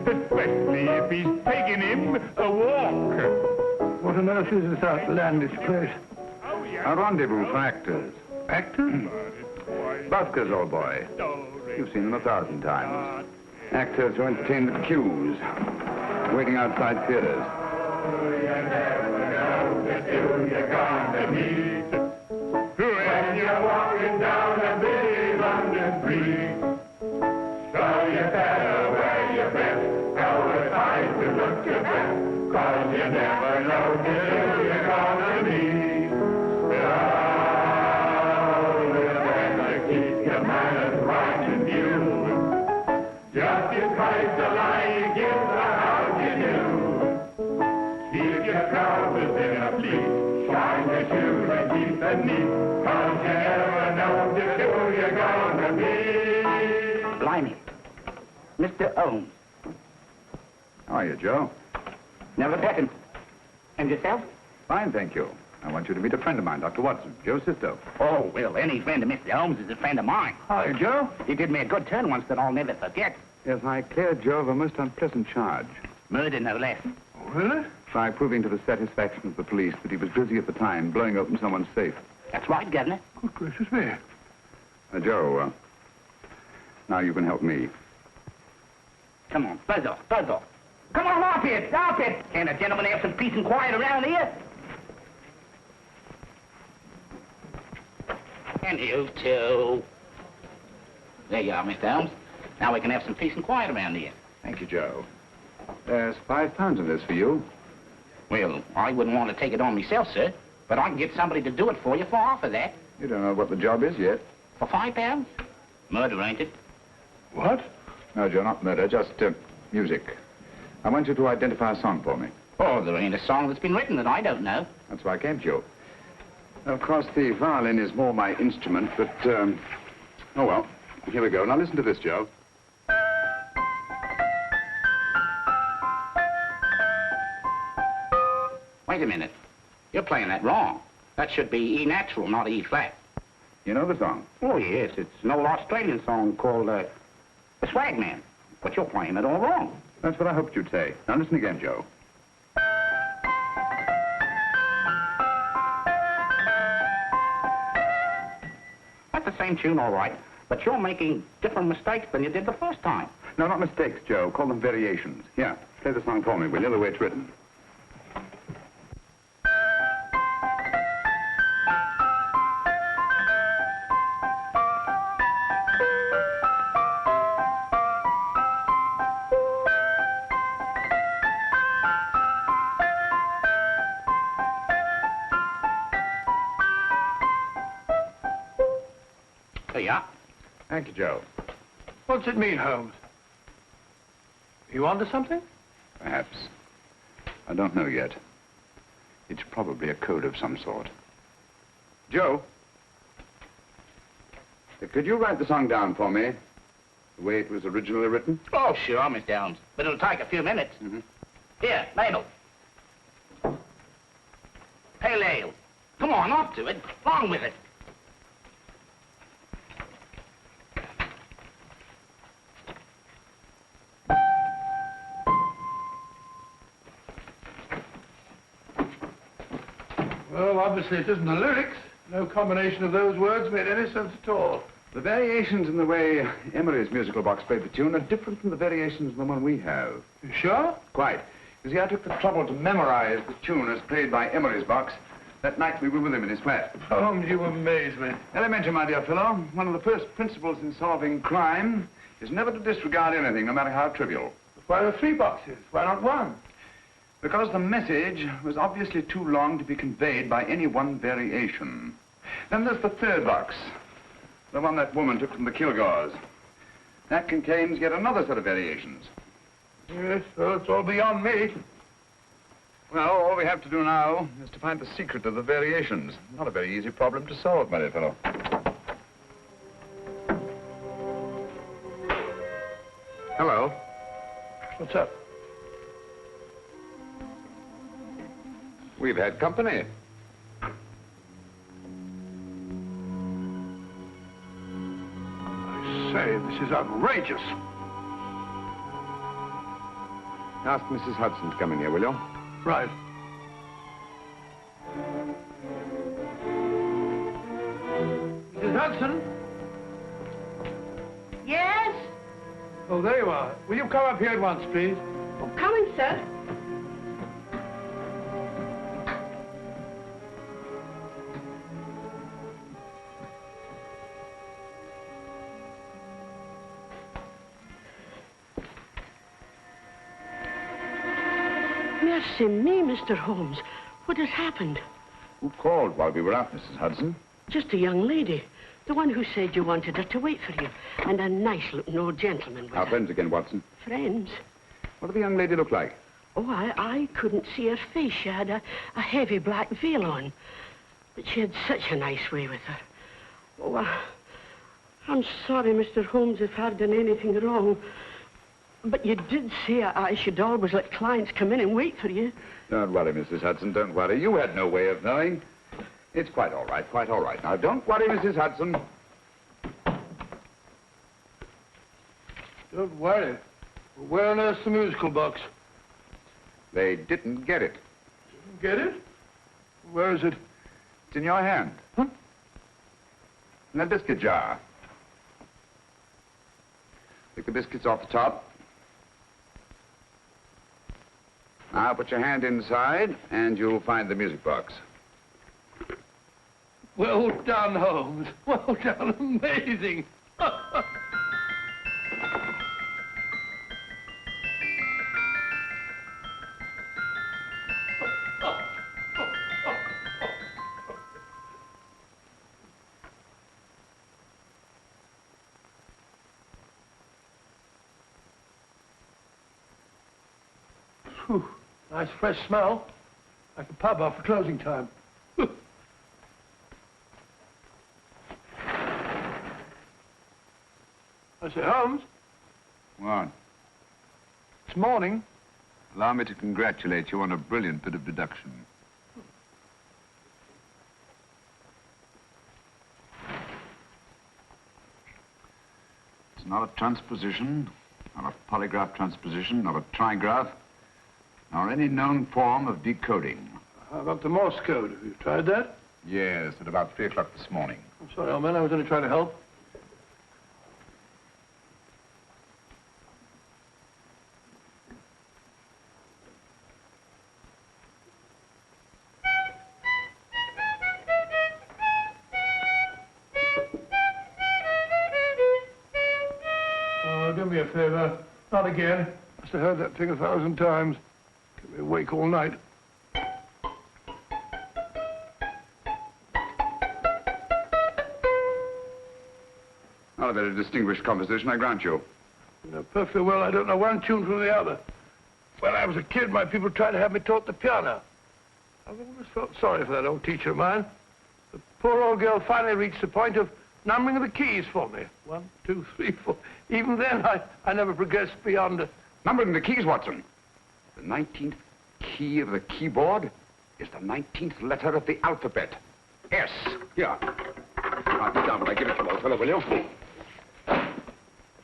especially if he's taking him a walk. What on earth is this outlandish place? A rendezvous for actors. Actors? Buskers, old boy. You've seen them 1,000 times. Actors who entertain the queues, waiting outside theaters. You're gonna meet when you're walking down a busy London street. So you better wear your best, go aside to look your best, 'cause you never know till you're gonna meet. Oh, you better keep your manners right in view. Just in case the lie you give the house you do. Keep your trousers in a pleat, shine your shoes and keep them neat, 'cause you never know just who you're gonna meet. Blimey. Mr. Holmes. How are you, Joe? Never better. And yourself? Fine, thank you. I want you to meet a friend of mine, Dr. Watson, Joe's sister. Oh, well, any friend of Mr. Holmes is a friend of mine. Hi, Joe. You did me a good turn once that I'll never forget. Yes, I cleared Joe of a most unpleasant charge. Murder, no less. Oh, really? By proving to the satisfaction of the police that he was busy at the time blowing open someone's safe. That's right, Governor. Good gracious me. Joe, now you can help me. Come on, buzz off, buzz off. Come on, off it, off it. Can't a gentleman have some peace and quiet around here? And you too. There you are, Mr. Holmes. Now we can have some peace and quiet around here. Thank you, Joe. There's £5 in this for you. Well, I wouldn't want to take it on myself, sir, but I can get somebody to do it for you for half of that. You don't know what the job is yet. For £5? Murder, ain't it? What? No, Joe, not murder, just music. I want you to identify a song for me. Oh, there ain't a song that's been written that I don't know. That's why I came to you. Of course, the violin is more my instrument, but, oh, well, here we go. Now listen to this, Joe. Wait a minute. You're playing that wrong. That should be E natural, not E flat. You know the song? Oh, yes. It's an old Australian song called, the Swagman. But you're playing it all wrong. That's what I hoped you'd say. Now listen again, Joe. That's the same tune, all right. But you're making different mistakes than you did the first time. No, not mistakes, Joe. Call them variations. Here, play the song for me, will you, the way it's written. There you are. Thank you, Joe. What's it mean, Holmes? You onto something? Perhaps. I don't know yet. It's probably a code of some sort. Joe? Could you write the song down for me? The way it was originally written? Oh, sure, Mr. Holmes. But it'll take a few minutes. Mm-hmm. Here, Mabel. Pale ale. Come on, off to it. Along with it. Well, obviously it isn't the lyrics. No combination of those words made any sense at all. The variations in the way Emery's musical box played the tune are different from the variations in the one we have. You sure? Quite. You see, I took the trouble to memorize the tune as played by Emery's box that night we were with him in his flat. Holmes, you amaze me. Elementary, my dear fellow. One of the first principles in solving crime is never to disregard anything, no matter how trivial. Why are there 3 boxes? Why not 1? Because the message was obviously too long to be conveyed by any one variation. Then there's the 3rd box, the one that woman took from the Kilgores. That contains yet another set of variations. Yes, well, it's all beyond me. Well, all we have to do now is to find the secret of the variations. Not a very easy problem to solve, my dear fellow. Hello. What's up? We've had company. I say, this is outrageous. Ask Mrs. Hudson to come in here, will you? Right. Mrs. Hudson? Yes? Oh, there you are. Will you come up here at once, please? Oh, coming, sir. Mercy me, Mr. Holmes. What has happened? Who called while we were out, Mrs. Hudson? Just a young lady. The one who said you wanted her to wait for you. And a nice-looking old gentleman with Our her. friends again, Watson. Friends? What did the young lady look like? Oh, I couldn't see her face. She had a heavy black veil on. But she had such a nice way with her. Oh, I'm sorry, Mr. Holmes, if I've done anything wrong. But you did say I should always let clients come in and wait for you. Don't worry, Mrs. Hudson, don't worry. You had no way of knowing. It's quite all right, quite all right. Now, don't worry, Mrs. Hudson. Don't worry. Where on earth's the musical box? They didn't get it. Didn't get it? Where is it? It's in your hand. Huh? In that biscuit jar. Take the biscuits off the top. Now put your hand inside, and you'll find the music box. Well done, Holmes. Well done. Amazing. Whew. Nice fresh smell. Like a pub after closing time. I say, Holmes. What? It's morning. Allow me to congratulate you on a brilliant bit of deduction. It's not a transposition, not a polygraph transposition, not a trigraph, nor any known form of decoding. How about the Morse code? Have you tried that? Yes, at about 3 o'clock this morning. I'm sorry, old man. I was only trying to help. Oh, do me a favor. Not again. Must have heard that thing 1,000 times. Kept me awake all night. Not a very distinguished composition, I grant you. You know perfectly well I don't know one tune from the other. When I was a kid, my people tried to have me taught the piano. I've always felt sorry for that old teacher of mine. The poor old girl finally reached the point of numbering the keys for me. 1, 2, 3, 4. Even then, I never progressed beyond... Numbering the keys, Watson. The 19th key of the keyboard is the 19th letter of the alphabet. S. Here. Write it down when I give it to you, old fellow, will you?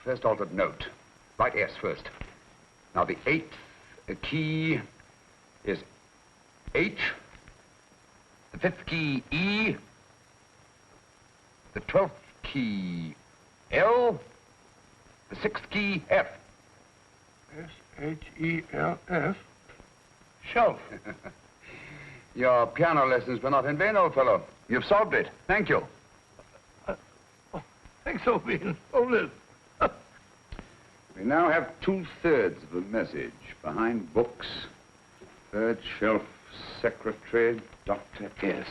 First altered note. Write S first. Now, the 8th key is H. The 5th key, E. The 12th key, L. The 6th key, F. S-H-E-L-F. Shelf. Your piano lessons were not in vain, old fellow. You've solved it. Thank you. Thanks, old bean. Hold it. We now have 2/3 of the message. Behind books, third shelf, secretary, Dr. S.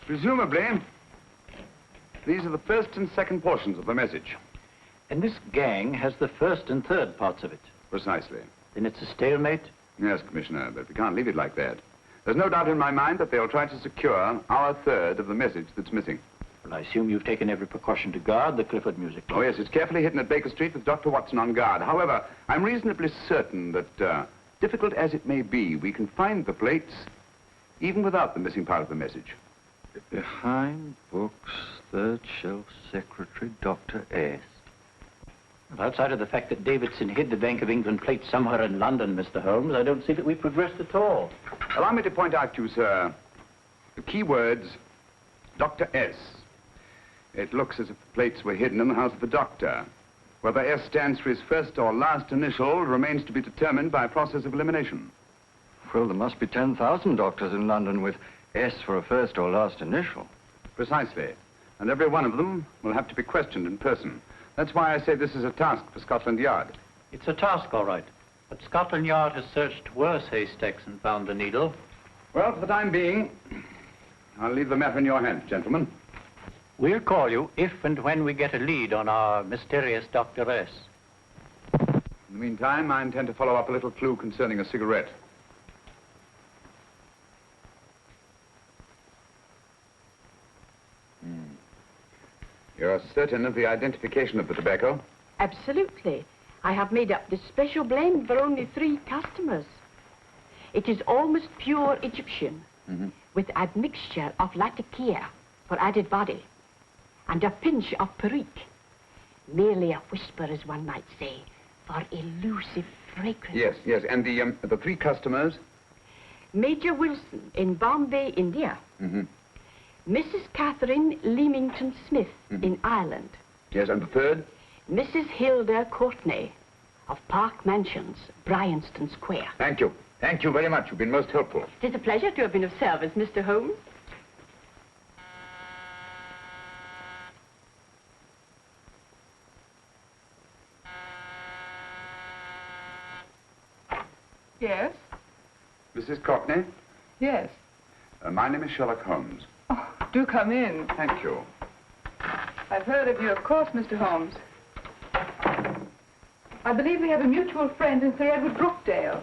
Presumably, these are the first and second portions of the message. And this gang has the first and third parts of it. Precisely. Then it's a stalemate? Yes, Commissioner, but we can't leave it like that. There's no doubt in my mind that they'll try to secure our third of the message that's missing. Well, I assume you've taken every precaution to guard the Clifford music box. Oh, yes, it's carefully hidden at Baker Street with Dr. Watson on guard. However, I'm reasonably certain that, difficult as it may be, we can find the plates even without the missing part of the message. Behind books, third shelf, secretary, Dr. S. Well, outside of the fact that Davidson hid the Bank of England plate somewhere in London, Mr. Holmes, I don't see that we've progressed at all. Allow me to point out to you, sir, the key words, Dr. S. It looks as if the plates were hidden in the house of the doctor. Whether S stands for his first or last initial remains to be determined by a process of elimination. Well, there must be 10,000 doctors in London with S for a first or last initial. Precisely. And every one of them will have to be questioned in person. That's why I say this is a task for Scotland Yard. It's a task, all right. But Scotland Yard has searched worse haystacks and found the needle. Well, for the time being, I'll leave the matter in your hands, gentlemen. We'll call you if and when we get a lead on our mysterious Dr. S. In the meantime, I intend to follow up a little clue concerning a cigarette. You're certain of the identification of the tobacco? Absolutely. I have made up this special blend for only 3 customers. It is almost pure Egyptian, with a mixture of latakia for added body, and a pinch of perique. Merely a whisper, as one might say, for elusive fragrance. Yes, yes. And the 3 customers? Major Wilson in Bombay, India. Mrs. Catherine Leamington Smith in Ireland. Yes, and the 3rd? Mrs. Hilda Courtney of Park Mansions, Bryanston Square. Thank you. Thank you very much. You've been most helpful. It is a pleasure to have been of service, Mr. Holmes. Yes? Mrs. Courtney? Yes. My name is Sherlock Holmes. Oh, do come in. Thank you. I've heard of you, of course, Mr. Holmes. I believe we have a mutual friend in Sir Edward Brookdale.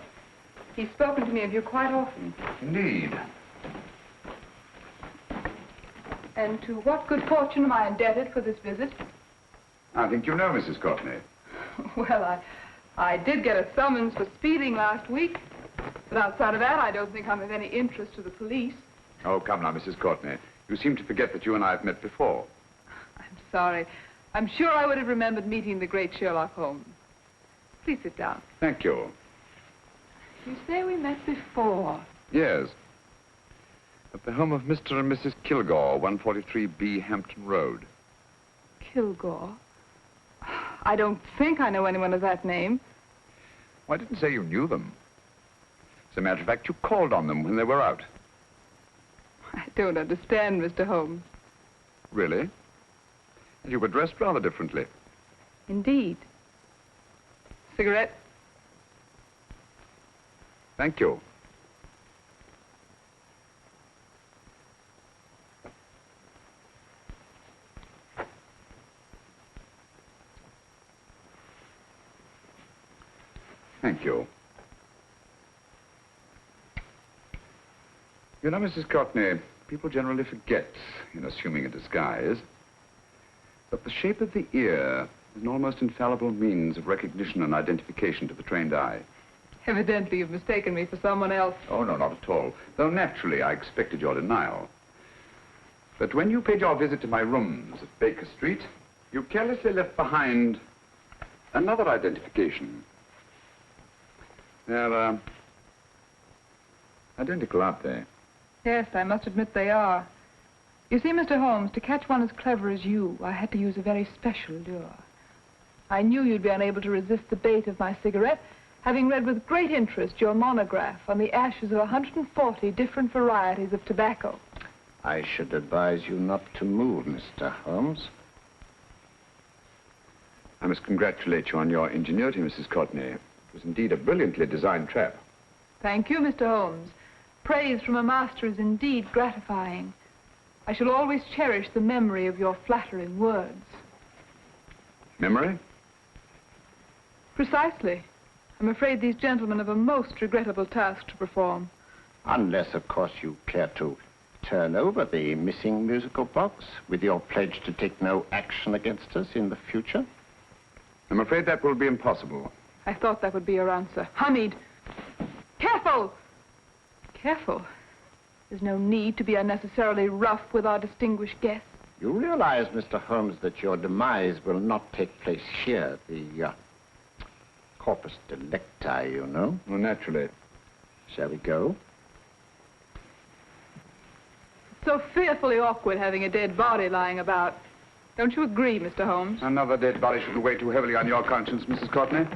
He's spoken to me of you quite often. Indeed. And to what good fortune am I indebted for this visit? I think you know Mrs. Courtney. Well, I did get a summons for speeding last week. But outside of that, I don't think I'm of any interest to the police. Oh, come now, Mrs. Courtney. You seem to forget that you and I have met before. I'm sorry. I'm sure I would have remembered meeting the great Sherlock Holmes. Please sit down. Thank you. You say we met before. Yes. At the home of Mr. and Mrs. Kilgore, 143B Hampton Road. Kilgore? I don't think I know anyone of that name. Well, I didn't say you knew them. As a matter of fact, you called on them when they were out. I don't understand, Mr. Holmes. Really? And you were dressed rather differently. Indeed. Cigarette? Thank you. Thank you. You know, Mrs. Courtney, people generally forget, in assuming a disguise, that the shape of the ear is an almost infallible means of recognition and identification to the trained eye. Evidently, you've mistaken me for someone else. Oh, no, not at all. Though naturally, I expected your denial. But when you paid your visit to my rooms at Baker Street, you carelessly left behind another identification. They're, identical, aren't they? Yes, I must admit they are. You see, Mr. Holmes, to catch one as clever as you, I had to use a very special lure. I knew you'd be unable to resist the bait of my cigarette, having read with great interest your monograph on the ashes of 140 different varieties of tobacco. I should advise you not to move, Mr. Holmes. I must congratulate you on your ingenuity, Mrs. Courtney. It was indeed a brilliantly designed trap. Thank you, Mr. Holmes. Praise from a master is indeed gratifying. I shall always cherish the memory of your flattering words. Memory? Precisely. I'm afraid these gentlemen have a most regrettable task to perform. Unless, of course, you care to turn over the missing musical box with your pledge to take no action against us in the future. I'm afraid that will be impossible. I thought that would be your answer. Hamid! Careful! Careful. There's no need to be unnecessarily rough with our distinguished guests. You realize, Mr. Holmes, that your demise will not take place here. The corpus delicti, you know. Well, naturally. Shall we go? It's so fearfully awkward having a dead body lying about. Don't you agree, Mr. Holmes? Another dead body shouldn't weigh too heavily on your conscience, Mrs. Courtney.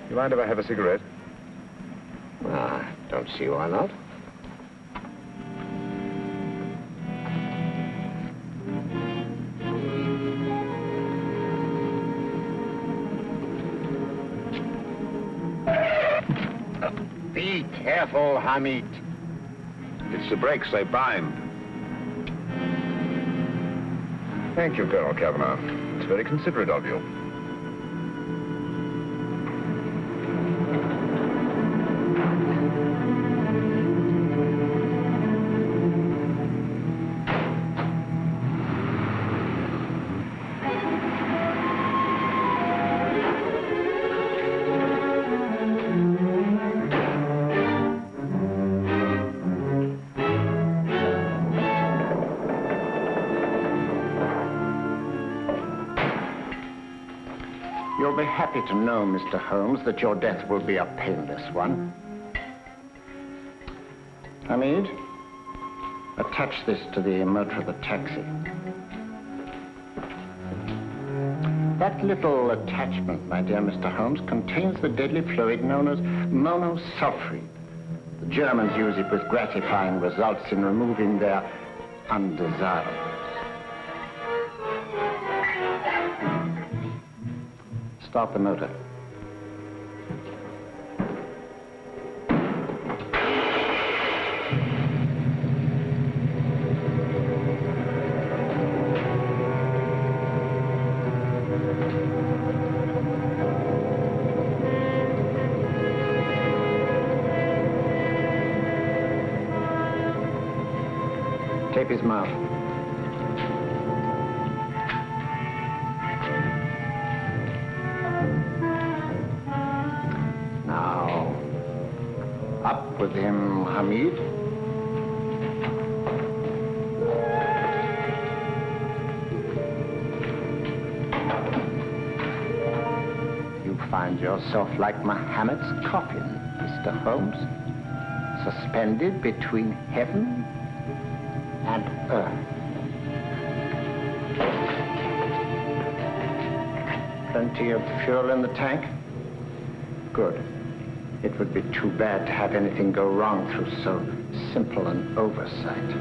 You mind if I have a cigarette? Don't see why not. Be careful, Hamid. It's the brakes, they bind. Thank you, Colonel Kavanagh. It's very considerate of you. You'll be happy to know, Mr. Holmes, that your death will be a painless one. Hamid, attach this to the motor of the taxi. That little attachment, my dear Mr. Holmes, contains the deadly fluid known as monosulfide. The Germans use it with gratifying results in removing their undesirables. Start the motor. Tape his mouth. Up with him, Hamid. You find yourself like Muhammad's coffin, Mr. Holmes, suspended between heaven and earth. Plenty of fuel in the tank? Good. It would be too bad to have anything go wrong through so simple an oversight.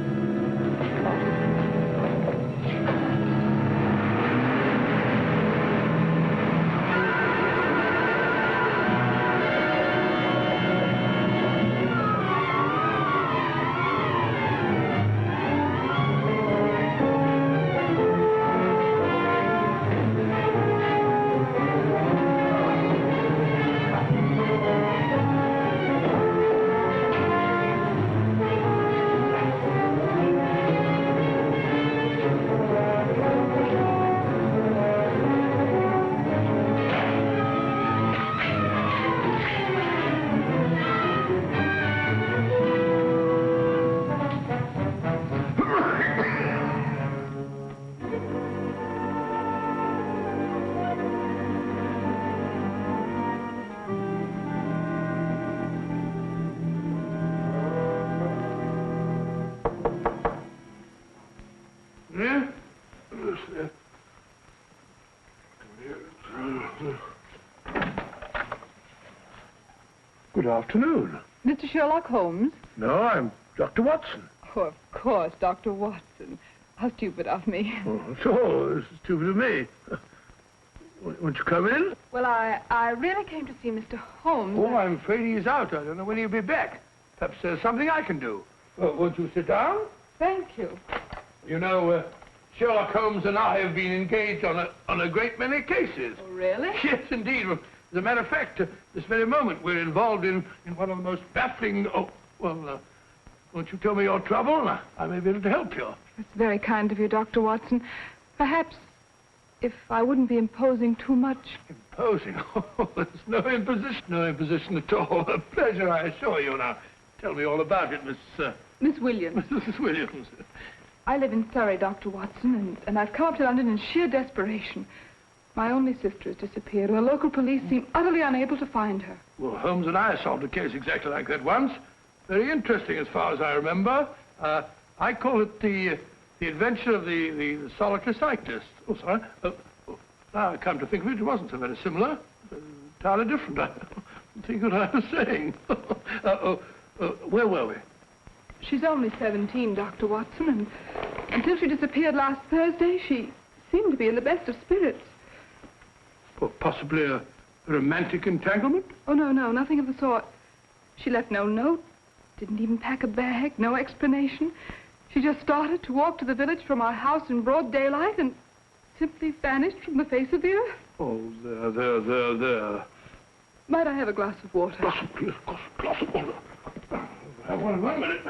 Good afternoon. Mr. Sherlock Holmes? No, I'm Dr. Watson. Oh, of course, Dr. Watson. How stupid of me. Oh, so stupid of me. Won't you come in? Well, I really came to see Mr. Holmes. Oh, I'm afraid he's out. I don't know when he'll be back. Perhaps there's something I can do. Won't you sit down? Thank you. You know, Sherlock Holmes and I have been engaged on a great many cases. Oh, really? Yes, indeed. As a matter of fact, this very moment, we're involved in one of the most baffling... Oh, well, won't you tell me your trouble? I may be able to help you. That's very kind of you, Dr. Watson. Perhaps if I wouldn't be imposing too much. Imposing? Oh, there's no imposition at all. A pleasure, I assure you. Now, tell me all about it, Miss Williams. Mrs. Williams. I live in Surrey, Dr. Watson, and I've come up to London in sheer desperation. My only sister has disappeared, and the local police seem utterly unable to find her. Well, Holmes and I solved a case exactly like that once. Very interesting as far as I remember. I call it the adventure of the solitary cyclist. Oh, sorry. Now I come to think of it, it wasn't so very similar. Entirely different. I don't think what I was saying. Where were we? She's only 17, Dr. Watson, and until she disappeared last Thursday, she seemed to be in the best of spirits. Well, possibly a romantic entanglement? Oh, no, nothing of the sort. She left no note, didn't even pack a bag, no explanation. She just started to walk to the village from our house in broad daylight and simply vanished from the face of the earth. Oh, there. Might I have a glass of water? Glass of water. Have one minute.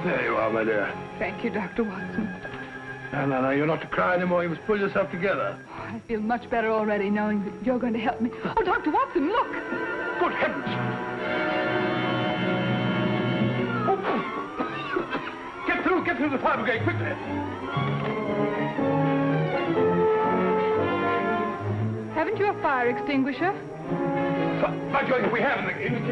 There you are, my dear. Thank you, Dr. Watson. No, you're not to cry anymore. You must pull yourself together. Oh, I feel much better already knowing that you're going to help me. Oh, Dr. Watson, look! Good heavens! Get through the fire brigade, quickly! Haven't you a fire extinguisher? By Jove, we have in the kitchen.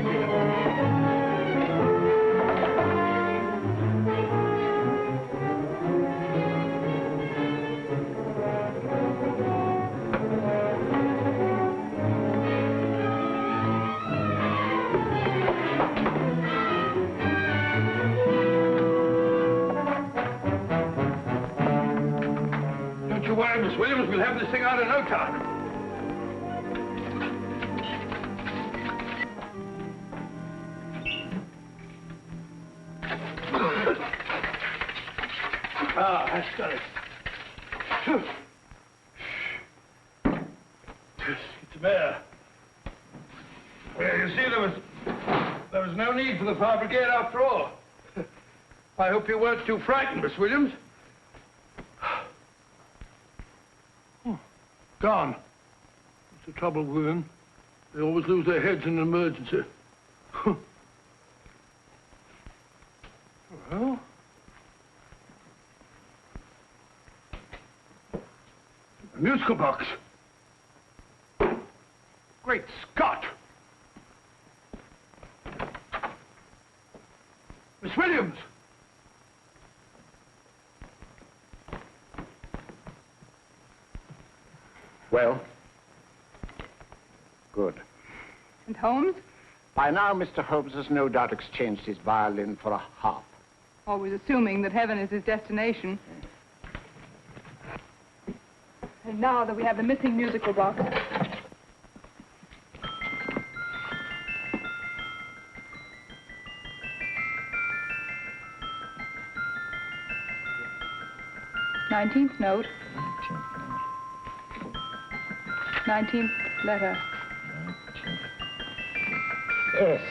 Don't you worry, Miss Williams. We'll have this thing out in no time. That's got it. It's there. Well, you see, there was no need for the fire brigade after all. I hope you weren't too frightened, Miss Williams. Gone. That's the trouble with women. They always lose their heads in an emergency. Well... a musical box. Great Scott! Miss Williams! Well? Good. And Holmes? By now, Mr. Holmes has no doubt exchanged his violin for a harp. Always assuming that heaven is his destination. And now that we have the missing musical box... '19th note. 19th letter. Yes.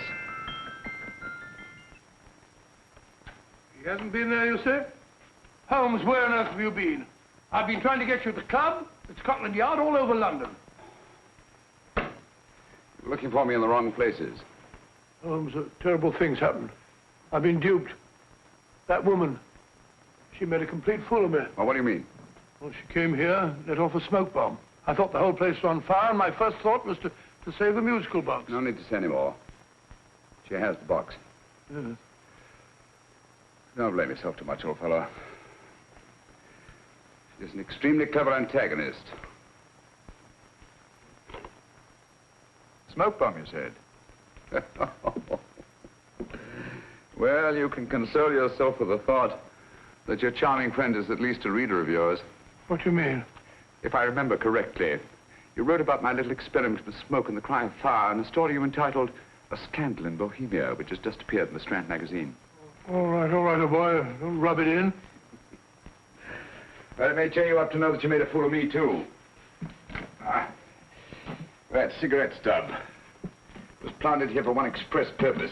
He hasn't been there, you say? Holmes, where on earth have you been? I've been trying to get you at the club, at Scotland Yard, all over London. You're looking for me in the wrong places. Holmes, terrible things happened. I've been duped. That woman, she made a complete fool of me. Well, what do you mean? Well, she came here, let off a smoke bomb. I thought the whole place was on fire, and my first thought was to save the musical box. No need to say any more. She has the box. Yes. Don't blame yourself too much, old fellow. She's an extremely clever antagonist. Smoke bomb, you said? Well, you can console yourself with the thought that your charming friend is at least a reader of yours. What do you mean? If I remember correctly, you wrote about my little experiment with smoke and the cry of fire in a story you entitled A Scandal in Bohemia, which has just appeared in the Strand magazine. All right, old boy. Don't rub it in. Well, it may cheer you up to know that you made a fool of me, too. That cigarette stub was planted here for one express purpose.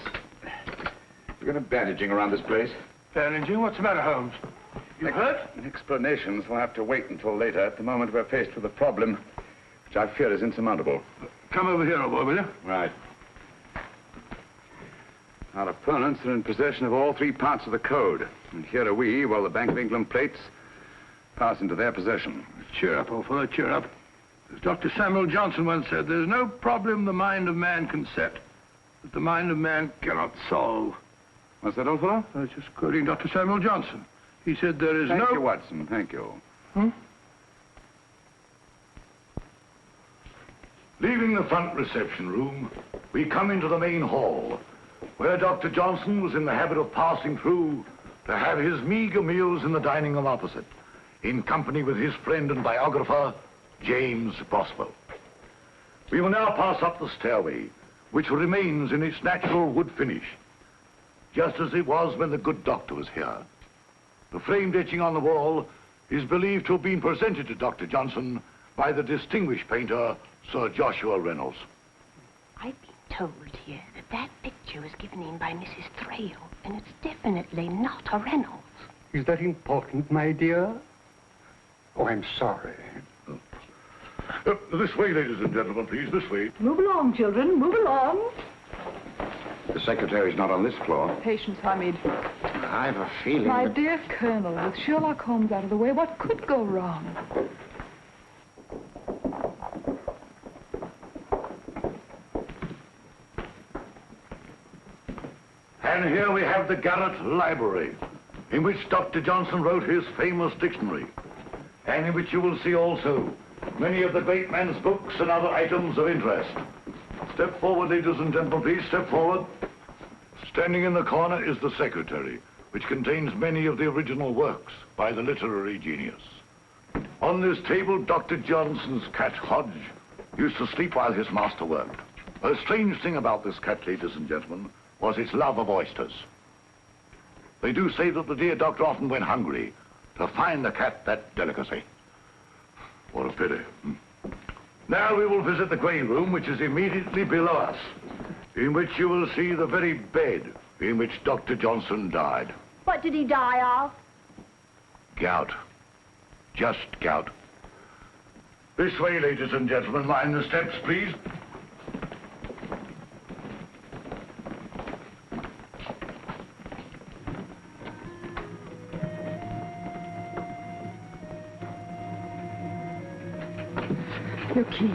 We're going to bandaging around this place. Bandaging? What's the matter, Holmes? You hurt? Explanations will have to wait until later. At the moment, we're faced with a problem which I fear is insurmountable. Come over here, old boy, will you? Right. Our opponents are in possession of all 3 parts of the code. And here are we, while the Bank of England plates pass into their possession. Cheer up, old fellow, cheer up. As Dr. Samuel Johnson once said, there's no problem the mind of man can set that the mind of man cannot solve. What's that, old fellow? I was just quoting Dr. Samuel Johnson. He said there is Thank you, Watson. Thank you. Leaving the front reception room, we come into the main hall, where Dr. Johnson was in the habit of passing through to have his meager meals in the dining room opposite, in company with his friend and biographer, James Boswell. We will now pass up the stairway, which remains in its natural wood finish, just as it was when the good doctor was here. The framed etching on the wall is believed to have been presented to Dr. Johnson by the distinguished painter, Sir Joshua Reynolds. I've been told here that that picture was given in by Mrs. Thrale, and it's definitely not a Reynolds. Is that important, my dear? Oh, I'm sorry. This way, ladies and gentlemen, please, this way. Move along, children, move along. The secretary's not on this floor. Patience, Hamid. I've a feeling My dear Colonel, with Sherlock Holmes out of the way, what could go wrong? And here we have the Garrett Library, in which Dr. Johnson wrote his famous dictionary, and in which you will see also many of the great man's books and other items of interest. Step forward, ladies and gentlemen, please, step forward. Standing in the corner is the secretary, which contains many of the original works by the literary genius. On this table, Dr. Johnson's cat, Hodge, used to sleep while his master worked. A strange thing about this cat, ladies and gentlemen, was its love of oysters. They do say that the dear doctor often went hungry to find the cat that delicacy. What a pity. Now we will visit the grey room, which is immediately below us, in which you will see the very bed in which Dr. Johnson died. What did he die of? Gout. Just gout. This way, ladies and gentlemen. Mind the steps, please. Your keys.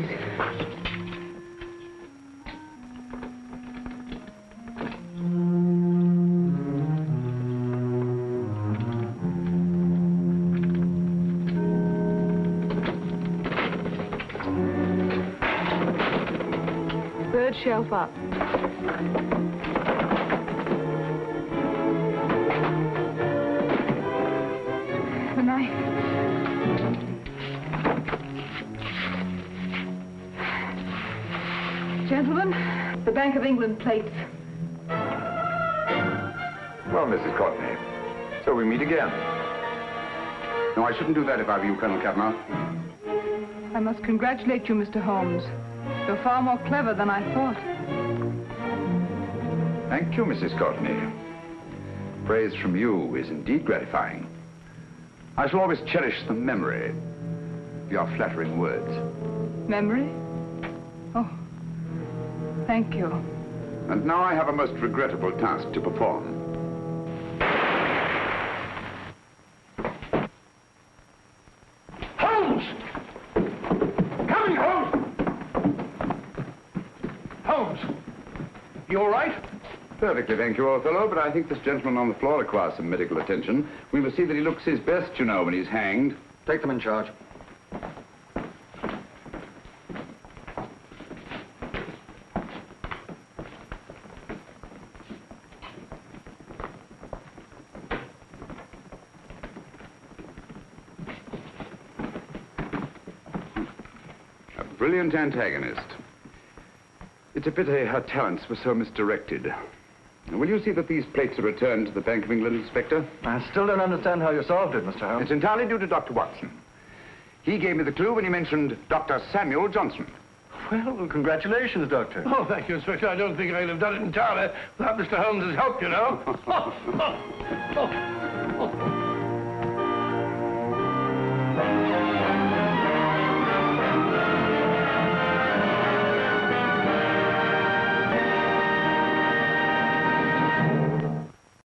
Third shelf up. The knife. Gentlemen, the Bank of England plates. Well, Mrs. Courtney, so we meet again. No, I shouldn't do that if I were you, Colonel Cavanaugh. I must congratulate you, Mr. Holmes. You're far more clever than I thought. Thank you, Mrs. Courtney. Praise from you is indeed gratifying. I shall always cherish the memory of your flattering words. Memory? Oh, thank you. And now I have a most regrettable task to perform. Holmes! Coming, Holmes! Holmes! You all right? Perfectly, thank you, old fellow, but I think this gentleman on the floor requires some medical attention. We must see that he looks his best, you know, when he's hanged. Take them in charge. A brilliant antagonist. It's a pity her talents were so misdirected. Will you see that these plates are returned to the Bank of England, Inspector? I still don't understand how you solved it, Mr. Holmes. It's entirely due to Dr. Watson. He gave me the clue when he mentioned Dr. Samuel Johnson. Well, congratulations, Doctor. Oh, thank you, Inspector. I don't think I'd have done it entirely without Mr. Holmes's help, you know.